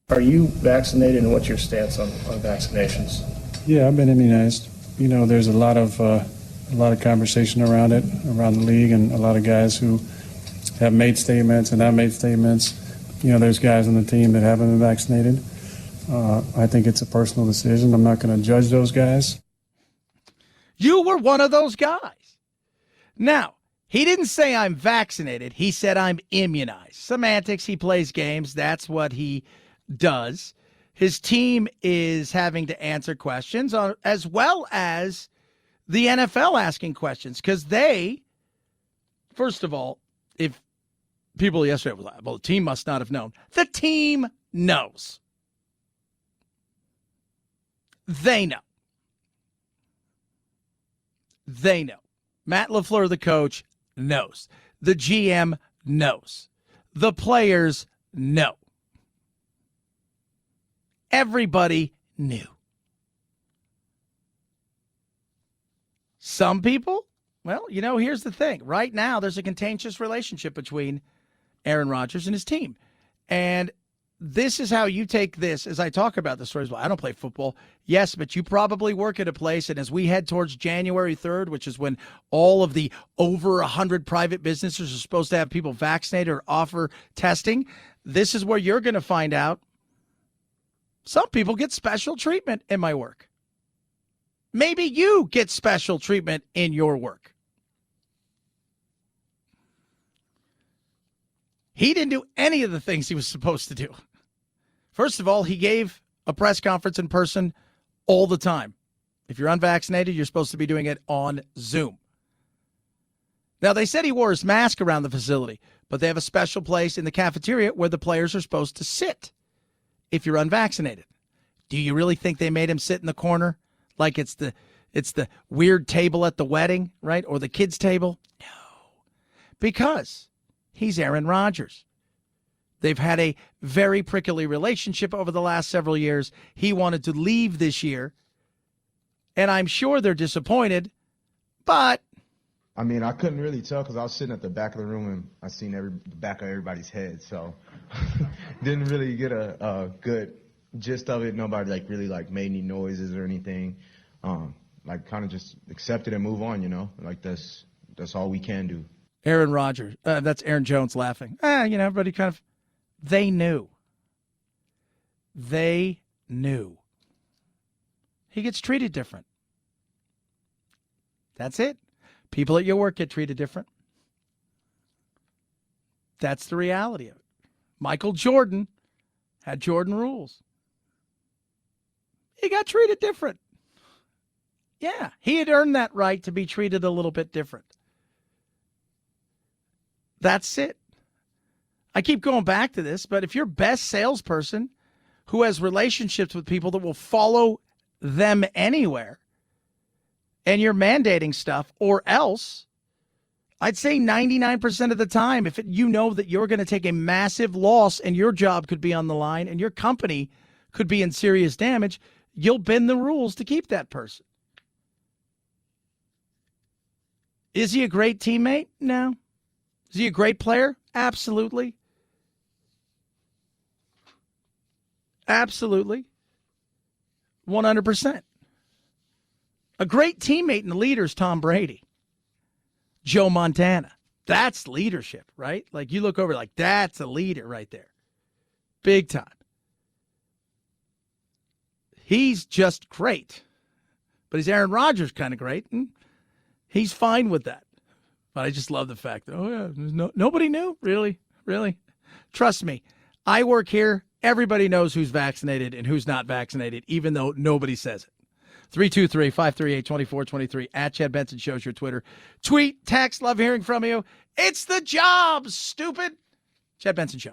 Are you vaccinated, and what's your stance on vaccinations? Yeah, I've been immunized. There's a lot of conversation around it, around the league, and a lot of guys who have made statements and I've made statements. There's guys on the team that haven't been vaccinated. I think it's a personal decision. I'm not going to judge those guys. You were one of those guys. Now, he didn't say I'm vaccinated. He said I'm immunized. Semantics. He plays games. That's what he does. His team is having to answer questions as well as the NFL asking questions because they, first of all, if people yesterday were like, well, the team must not have known. The team knows. They know. They know. Matt LaFleur, the coach, knows. The GM knows. The players know. Everybody knew. Some people, well, here's the thing. Right now, there's a contentious relationship between Aaron Rodgers and his team. And this is how you take this as I talk about the stories. Well, I don't play football. Yes, but you probably work at a place. And as we head towards January 3rd, which is when all of the over 100 private businesses are supposed to have people vaccinated or offer testing, this is where you're going to find out some people get special treatment in my work. Maybe you get special treatment in your work. He didn't do any of the things he was supposed to do. First of all, he gave a press conference in person all the time. If you're unvaccinated, you're supposed to be doing it on Zoom. Now, they said he wore his mask around the facility, but they have a special place in the cafeteria where the players are supposed to sit if you're unvaccinated. Do you really think they made him sit in the corner like it's the weird table at the wedding, right? Or the kids' table? No. Because he's Aaron Rodgers. They've had a very prickly relationship over the last several years. He wanted to leave this year, and I'm sure they're disappointed, but... I mean, I couldn't really tell because I was sitting at the back of the room and I seen the back of everybody's head, so didn't really get a good gist of it. Nobody really made any noises or anything. Kind of just accept it and move on, that's all we can do. Aaron Rodgers. That's Aaron Jones laughing. Everybody kind of, they knew. They knew. He gets treated different. That's it. People at your work get treated different. That's the reality of it. Michael Jordan had Jordan rules. He got treated different. Yeah, he had earned that right to be treated a little bit different. That's it. I keep going back to this, but if your best salesperson who has relationships with people that will follow them anywhere, and you're mandating stuff, or else I'd say 99% of the time, if you know that you're going to take a massive loss and your job could be on the line and your company could be in serious damage, you'll bend the rules to keep that person. Is he a great teammate? No. Is he a great player? Absolutely. Absolutely. 100%. A great teammate and leader is Tom Brady. Joe Montana. That's leadership, right? Like you look over like that's a leader right there. Big time. He's just great. But he's Aaron Rodgers kind of great. And he's fine with that. But I just love the fact that, nobody knew. Really? Trust me. I work here. Everybody knows who's vaccinated and who's not vaccinated, even though nobody says it. 323-538-2423 at Chad Benson Show's your Twitter. Tweet, text, love hearing from you. It's the job, stupid. Chad Benson Show.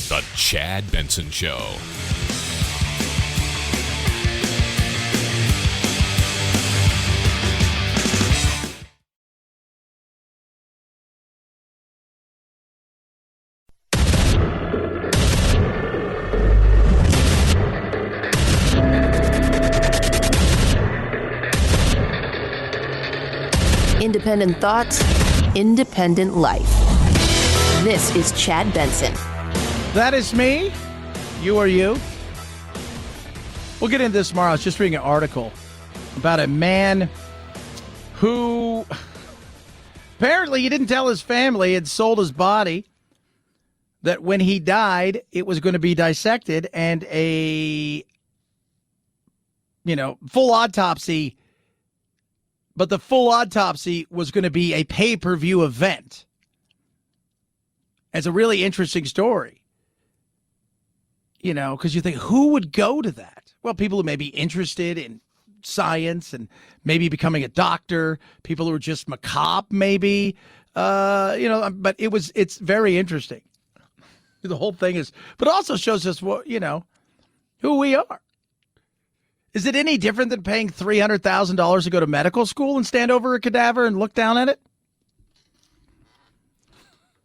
The Chad Benson Show. Independent thoughts, independent life. This is Chad Benson. That is me. You are you. We'll get into this tomorrow. I was just reading an article about a man who apparently he didn't tell his family had sold his body, that when he died, it was going to be dissected and a, full autopsy. But the full autopsy was going to be a pay-per-view event. It's a really interesting story. Because you think, who would go to that? Well, people who may be interested in science and maybe becoming a doctor, people who are just macabre, maybe, but it's very interesting. The whole thing is, but also shows us what, who we are. Is it any different than paying $300,000 to go to medical school and stand over a cadaver and look down at it?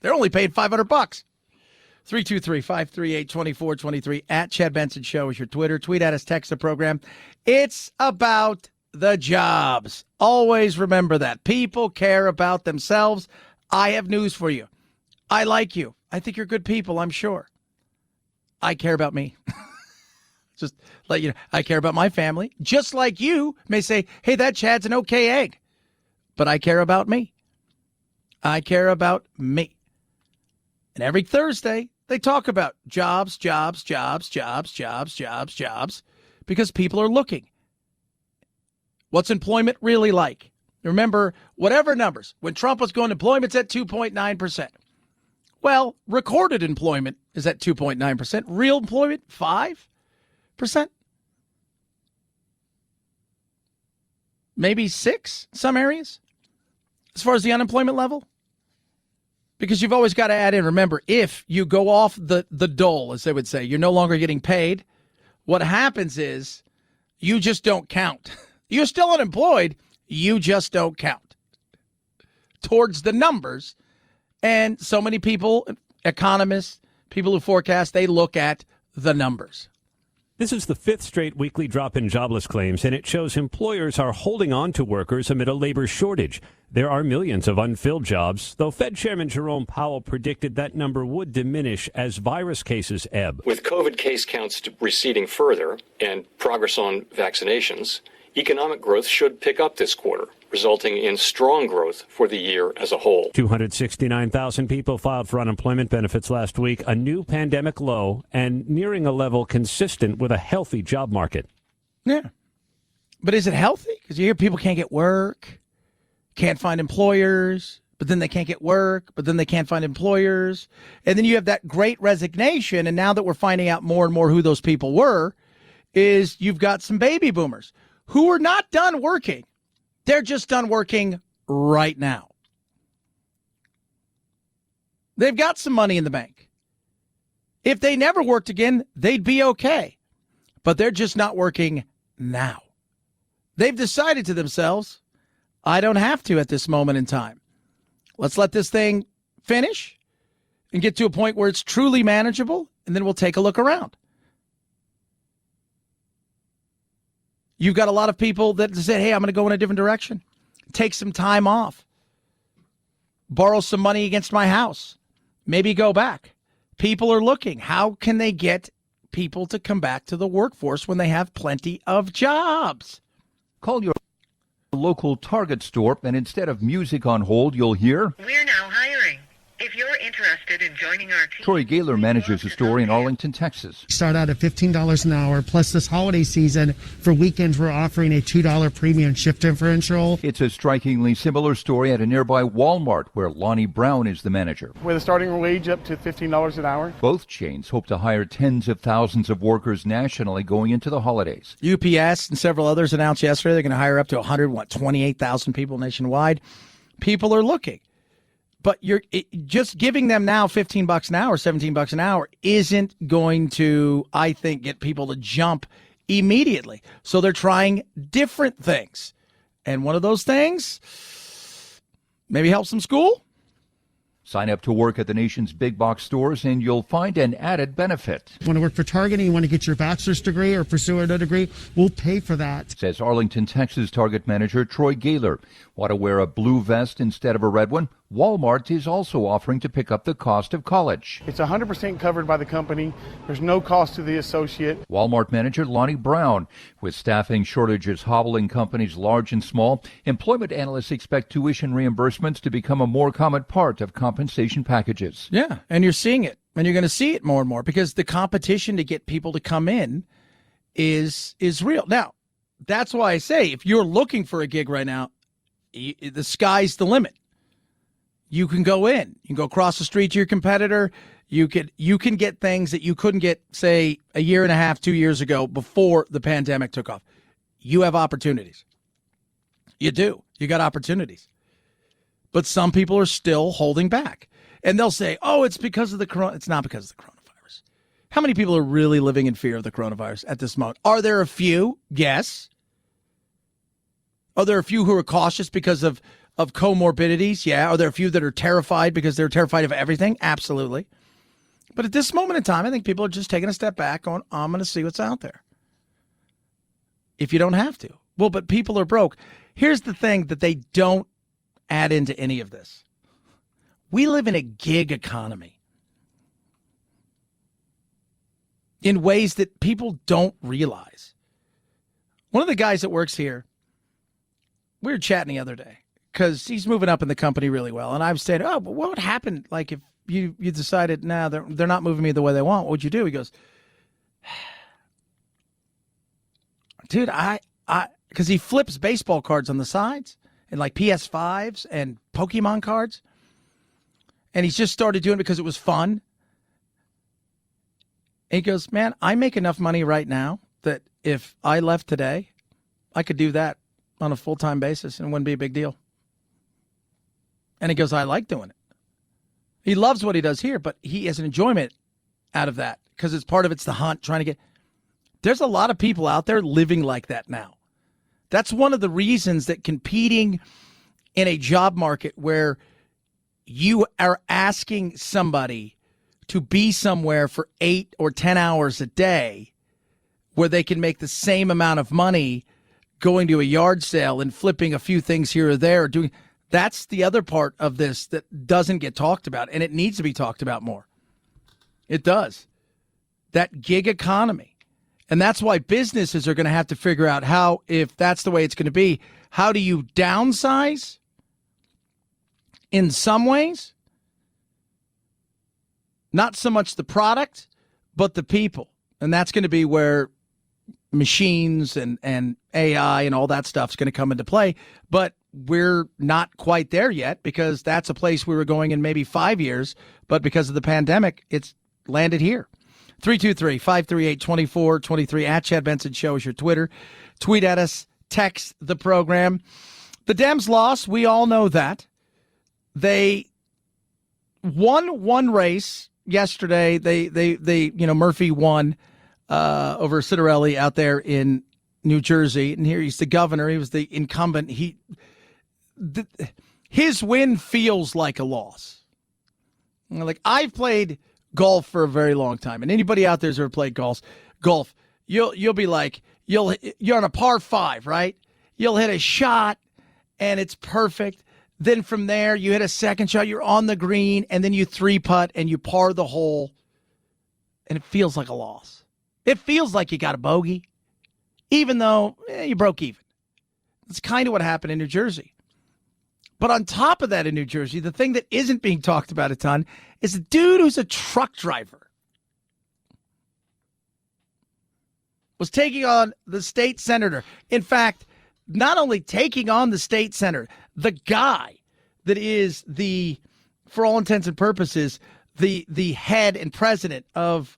They're only paid $500. 323-538-2423 at Chad Benson Show is your Twitter. Tweet at us, text the program. It's about the jobs. Always remember that. People care about themselves. I have news for you. I like you. I think you're good people, I'm sure. I care about me. Just let you know, I care about my family. Just like you may say, hey, that Chad's an okay egg. But I care about me. I care about me. And every Thursday, they talk about jobs, because people are looking. What's employment really like? Remember, whatever numbers, when Trump was going, employment's at 2.9%. Well, recorded employment is at 2.9%. Real employment, 5%. Maybe 6 in some areas as far as the unemployment level. Because you've always got to add in, remember, if you go off the dole, as they would say, you're no longer getting paid, what happens is you just don't count. You're still unemployed, you just don't count towards the numbers. And so many people, economists, people who forecast, they look at the numbers. This is the 5th straight weekly drop in jobless claims, and it shows employers are holding on to workers amid a labor shortage. There are millions of unfilled jobs, though Fed Chairman Jerome Powell predicted that number would diminish as virus cases ebb. With COVID case counts receding further and progress on vaccinations, economic growth should pick up this quarter, resulting in strong growth for the year as a whole. 269,000 people filed for unemployment benefits last week, a new pandemic low and nearing a level consistent with a healthy job market. Yeah. But is it healthy? Because you hear people can't get work, can't find employers, but then they can't get work, but then they can't find employers. And then you have that great resignation. And now that we're finding out more and more who those people were, is you've got some baby boomers who are not done working. They're just done working right now. They've got some money in the bank. If they never worked again, they'd be okay. But they're just not working now. They've decided to themselves, I don't have to at this moment in time. Let's let this thing finish and get to a point where it's truly manageable, and then we'll take a look around. You've got a lot of people that say, hey, I'm going to go in a different direction. Take some time off. Borrow some money against my house. Maybe go back. People are looking. How can they get people to come back to the workforce when they have plenty of jobs? Call your local Target store, and instead of music on hold, you'll hear, "We're now hiring. If you're interested in joining our team." Troy Gaylor manages a store in Arlington, Texas. Start out at $15 an hour, plus this holiday season, for weekends, we're offering a $2 premium shift differential. It's a strikingly similar story at a nearby Walmart, where Lonnie Brown is the manager. With a starting wage up to $15 an hour. Both chains hope to hire tens of thousands of workers nationally going into the holidays. UPS and several others announced yesterday they're going to hire up to 28,000 people nationwide. People are looking. But just giving them now $15 an hour, $17 an hour isn't going to, I think, get people to jump immediately. So they're trying different things. And one of those things, maybe help some school. Sign up to work at the nation's big box stores and you'll find an added benefit. Want to work for Target and you want to get your bachelor's degree or pursue another degree, we'll pay for that. Says Arlington, Texas Target manager Troy Gaylor. Want to wear a blue vest instead of a red one? Walmart is also offering to pick up the cost of college. It's 100% covered by the company. There's no cost to the associate. Walmart manager Lonnie Brown. With staffing shortages hobbling companies large and small, employment analysts expect tuition reimbursements to become a more common part of compensation packages. Yeah, and you're seeing it, and you're going to see it more and more because the competition to get people to come in is real. Now, that's why I say if you're looking for a gig right now, the sky's the limit. You can go in. You can go across the street to your competitor. You can get things that you couldn't get, say, a year and a half, 2 years ago before the pandemic took off. You have opportunities. You do. You got opportunities. But some people are still holding back. And they'll say, oh, it's because of the corona. It's not because of the coronavirus. How many people are really living in fear of the coronavirus at this moment? Are there a few? Yes. Are there a few who are cautious because of comorbidities? Yeah. Are there a few that are terrified because they're terrified of everything? Absolutely. But at this moment in time, I think people are just taking a step back going, I'm going to see what's out there. If you don't have to. Well, but people are broke. Here's the thing that they don't add into any of this. We live in a gig economy in ways that people don't realize. One of the guys that works here, we were chatting the other day because he's moving up in the company really well. And I was saying, oh, but what would happen like if you decided, nah, they're not moving me the way they want? What would you do? He goes, dude, because he flips baseball cards on the sides and like PS5s and Pokemon cards. And he's just started doing it because it was fun. And he goes, man, I make enough money right now that if I left today, I could do that on a full-time basis and it wouldn't be a big deal. And he goes, I like doing it. He loves what he does here, but he has an enjoyment out of that because it's part of it's the hunt, trying to get. There's a lot of people out there living like that now. That's one of the reasons that competing in a job market where you are asking somebody to be somewhere for 8 or 10 hours a day where they can make the same amount of money going to a yard sale and flipping a few things here or there. That's the other part of this that doesn't get talked about, and it needs to be talked about more. It does. That gig economy. And that's why businesses are going to have to figure out how, if that's the way it's going to be, how do you downsize in some ways? Not so much the product, but the people. And that's going to be where machines and AI and all that stuff is going to come into play. But we're not quite there yet because that's a place we were going in maybe 5 years. But because of the pandemic, it's landed here. 323-538-2423 at Chad Benson Show is your Twitter. Tweet at us, text the program. The Dems lost. We all know that. They won one race yesterday. They Murphy won over Citarelli out there in New Jersey. And here he's the governor. He was the incumbent. His win feels like a loss. Like, I've played golf for a very long time, and anybody out there who's ever played golf, you'll be like, you're on a par 5, right? You'll hit a shot and it's perfect. Then from there, you hit a second shot, you're on the green, and then you 3-putt and you par the hole, and it feels like a loss. It feels like you got a bogey, even though you broke even. It's kind of what happened in New Jersey. But on top of that in New Jersey, the thing that isn't being talked about a ton is a dude who's a truck driver was taking on the state senator. In fact, not only taking on the state senator, the guy that is for all intents and purposes, the head and president of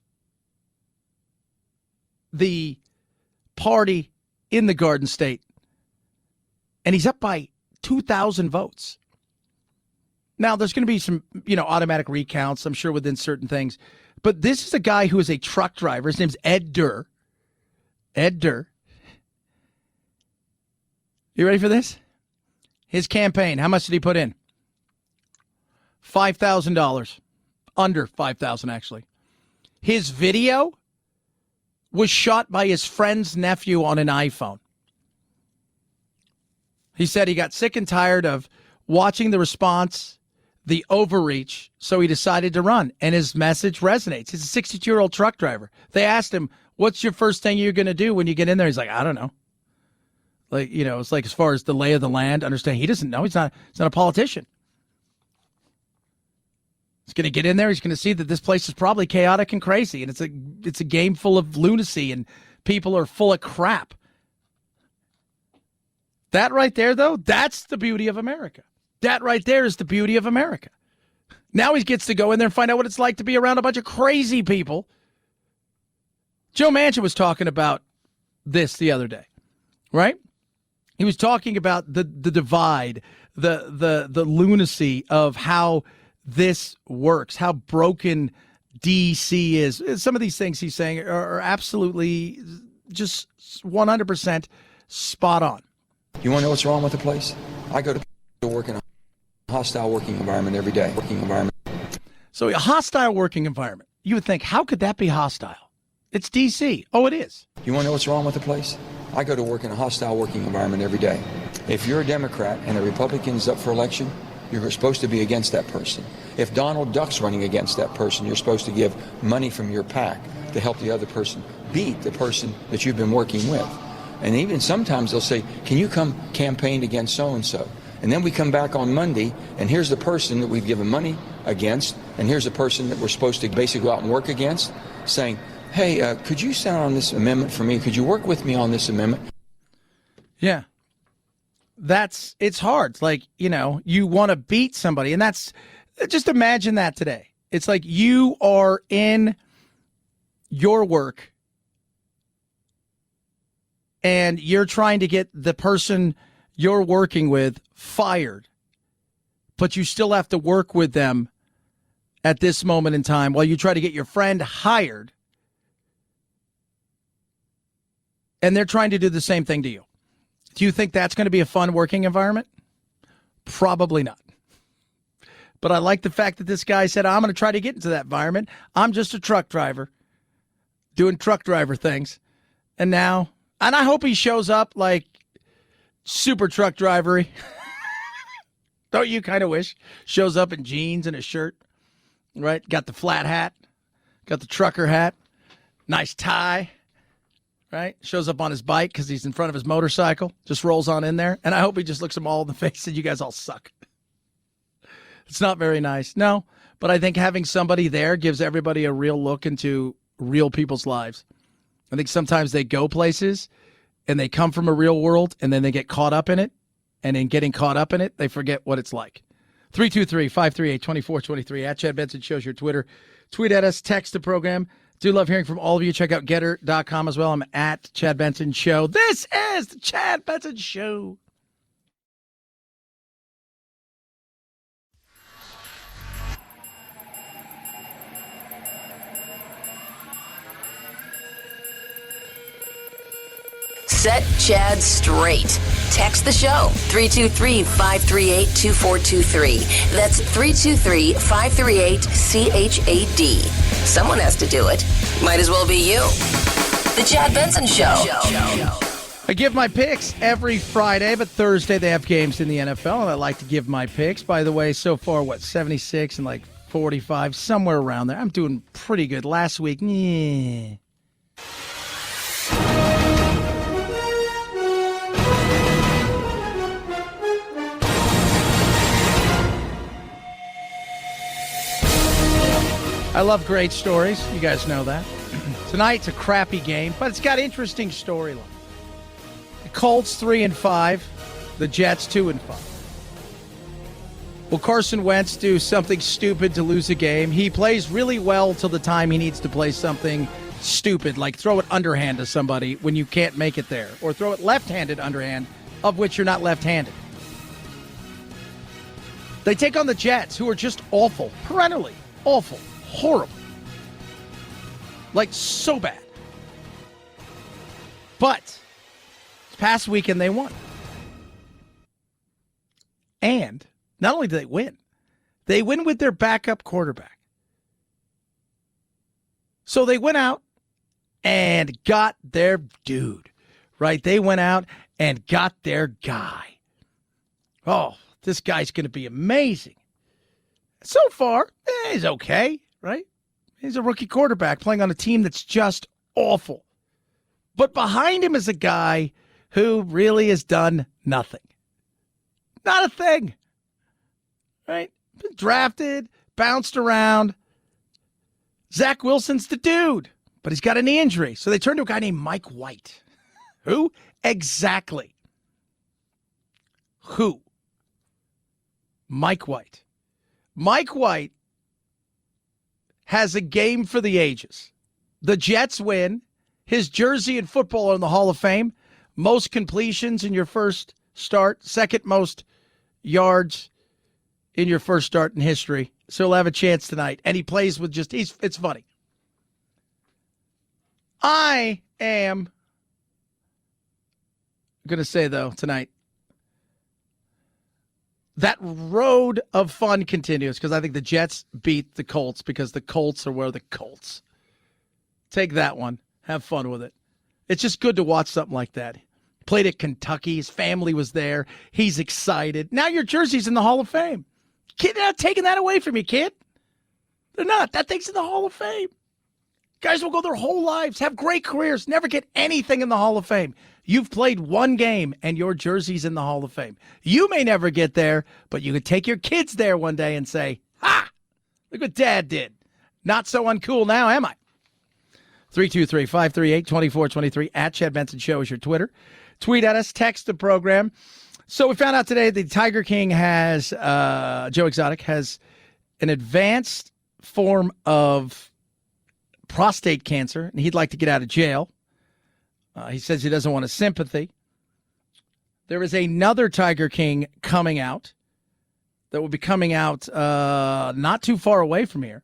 the party in the Garden State. And he's up by 2,000 votes. Now, there's going to be some, automatic recounts, I'm sure, within certain things. But this is a guy who is a truck driver. His name's Ed Durr. Ed Durr. You ready for this? His campaign, how much did he put in? $5,000. Under $5,000, actually. His video was shot by his friend's nephew on an iPhone. He said he got sick and tired of watching the response, the overreach, so he decided to run. And his message resonates. He's a 62-year-old truck driver. They asked him, what's your first thing you're going to do when you get in there? He's like, I don't know. Like, it's like as far as the lay of the land, understand, he doesn't know. He's not a politician. He's going to get in there. He's going to see that this place is probably chaotic and crazy. And it's a game full of lunacy and people are full of crap. That right there, though, that's the beauty of America. That right there is the beauty of America. Now he gets to go in there and find out what it's like to be around a bunch of crazy people. Joe Manchin was talking about this the other day, right? He was talking about the divide, the lunacy of how this works, how broken D.C. is. Some of these things he's saying are absolutely just 100% spot on. You want to know what's wrong with the place? I go to work in a hostile working environment every day. So a hostile working environment. You would think, how could that be hostile? It's D.C. Oh, it is. You want to know what's wrong with the place? I go to work in a hostile working environment every day. If you're a Democrat and a Republican's up for election, you're supposed to be against that person. If Donald Duck's running against that person, you're supposed to give money from your PAC to help the other person beat the person that you've been working with. And even sometimes they'll say, can you come campaign against so-and-so? And then we come back on Monday, and here's the person that we've given money against, and here's the person that we're supposed to basically go out and work against, saying, hey, could you sign on this amendment for me? Could you work with me on this amendment? Yeah. It's hard. It's like, you want to beat somebody, and just imagine that today. It's like you are in your work, and you're trying to get the person you're working with fired, but you still have to work with them at this moment in time while you try to get your friend hired, and they're trying to do the same thing to you. Do you think that's going to be a fun working environment? Probably not. But I like the fact that this guy said, I'm going to try to get into that environment. I'm just a truck driver doing truck driver things. And I hope he shows up like super truck drivery. Don't you kind of wish? Shows up in jeans and a shirt, right? Got the flat hat, got the trucker hat, nice tie, right? Shows up on his bike because he's in front of his motorcycle, just rolls on in there. And I hope he just looks them all in the face and you guys all suck. It's not very nice. No, but I think having somebody there gives everybody a real look into real people's lives. I think sometimes they go places and they come from a real world and then they get caught up in it. And in getting caught up in it, they forget what it's like. 323-538-2423 at Chad Benson Show's your Twitter. Tweet at us, text the program. Do love hearing from all of you. Check out Getter.com as well. I'm at Chad Benson Show. This is the Chad Benson Show. Set Chad straight. Text the show, 323-538-2423. That's 323-538-CHAD. Someone has to do it. Might as well be you. The Chad Benson Show. I give my picks every Friday, but Thursday they have games in the NFL, and I like to give my picks. By the way, so far, 76 and 45, somewhere around there. I'm doing pretty good. Last week, yeah. I love great stories. You guys know that. Tonight's a crappy game, but it's got interesting storyline. The Colts 3-5, the Jets 2-5. Will Carson Wentz do something stupid to lose a game? He plays really well till the time he needs to play something stupid, like throw it underhand to somebody when you can't make it there, or throw it left-handed underhand, of which you're not left-handed. They take on the Jets, who are just awful, perennially awful, horrible, so bad. But this past weekend they won. And not only do they win with their backup quarterback. So they went out and got their dude, right? They went out and got their guy. Oh, this guy's going to be amazing. So far, he's okay, right? He's a rookie quarterback playing on a team that's just awful. But behind him is a guy who really has done nothing. Not a thing. Right? Been drafted, bounced around. Zach Wilson's the dude, but he's got a knee injury. So they turned to a guy named Mike White. Who? Exactly. Who? Mike White. Mike White has a game for the ages. The Jets win. His jersey and football are in the Hall of Fame. Most completions in your first start. Second most yards in your first start in history. So he'll have a chance tonight. And he plays with it's funny. I am going to say, though, tonight, that road of fun continues because I think the Jets beat the Colts because the Colts are where the Colts. Take that one. Have fun with it. It's just good to watch something like that. Played at Kentucky. His family was there. He's excited. Now your jersey's in the Hall of Fame. Kid, they're not taking that away from you, kid. They're not. That thing's in the Hall of Fame. Guys will go their whole lives, have great careers, never get anything in the Hall of Fame. You've played one game, and your jersey's in the Hall of Fame. You may never get there, but you could take your kids there one day and say, ha, look what Dad did. Not so uncool now, am I? 323-538-2423. At Chad Benson Show is your Twitter. Tweet at us, text the program. So we found out today the Tiger King has, Joe Exotic, has an advanced form of prostate cancer, and he'd like to get out of jail. He says he doesn't want a sympathy. There is another Tiger King coming out that will be coming out not too far away from here.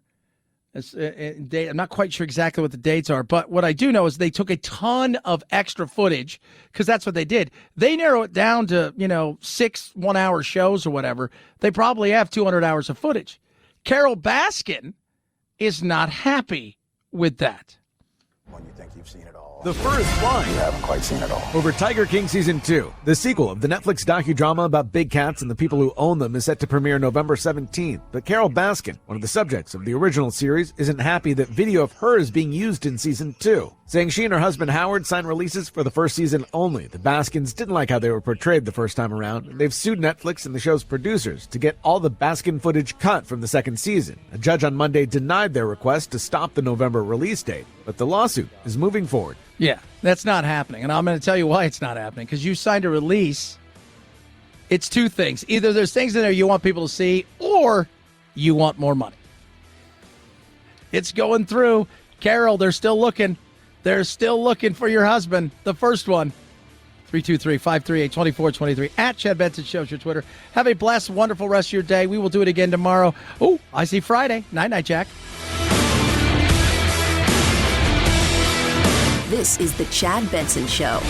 I'm not quite sure exactly what the dates are, but what I do know is they took a ton of extra footage because that's what they did. They narrow it down to, 6 1-hour shows or whatever. They probably have 200 hours of footage. Carol Baskin is not happy with that. When you think you've seen it all. The first line. You haven't quite seen it all. Over Tiger King Season 2. The sequel of the Netflix docudrama about big cats and the people who own them is set to premiere November 17th. But Carol Baskin, one of the subjects of the original series, isn't happy that video of her is being used in Season 2. Saying she and her husband Howard signed releases for the first season only. The Baskins didn't like how they were portrayed the first time around. They've sued Netflix and the show's producers to get all the Baskin footage cut from the second season. A judge on Monday denied their request to stop the November release date, but the lawsuit is moving forward. Yeah, that's not happening. And I'm going to tell you why it's not happening. Because you signed a release. It's two things. Either there's things in there you want people to see, or you want more money. It's going through. Carol, they're still looking. They're still looking for your husband. The first one. 323-538-2423. At Chad Benson Show's your Twitter. Have a blessed, wonderful rest of your day. We will do it again tomorrow. Oh, I see Friday. Night-night, Jack. This is the Chad Benson Show.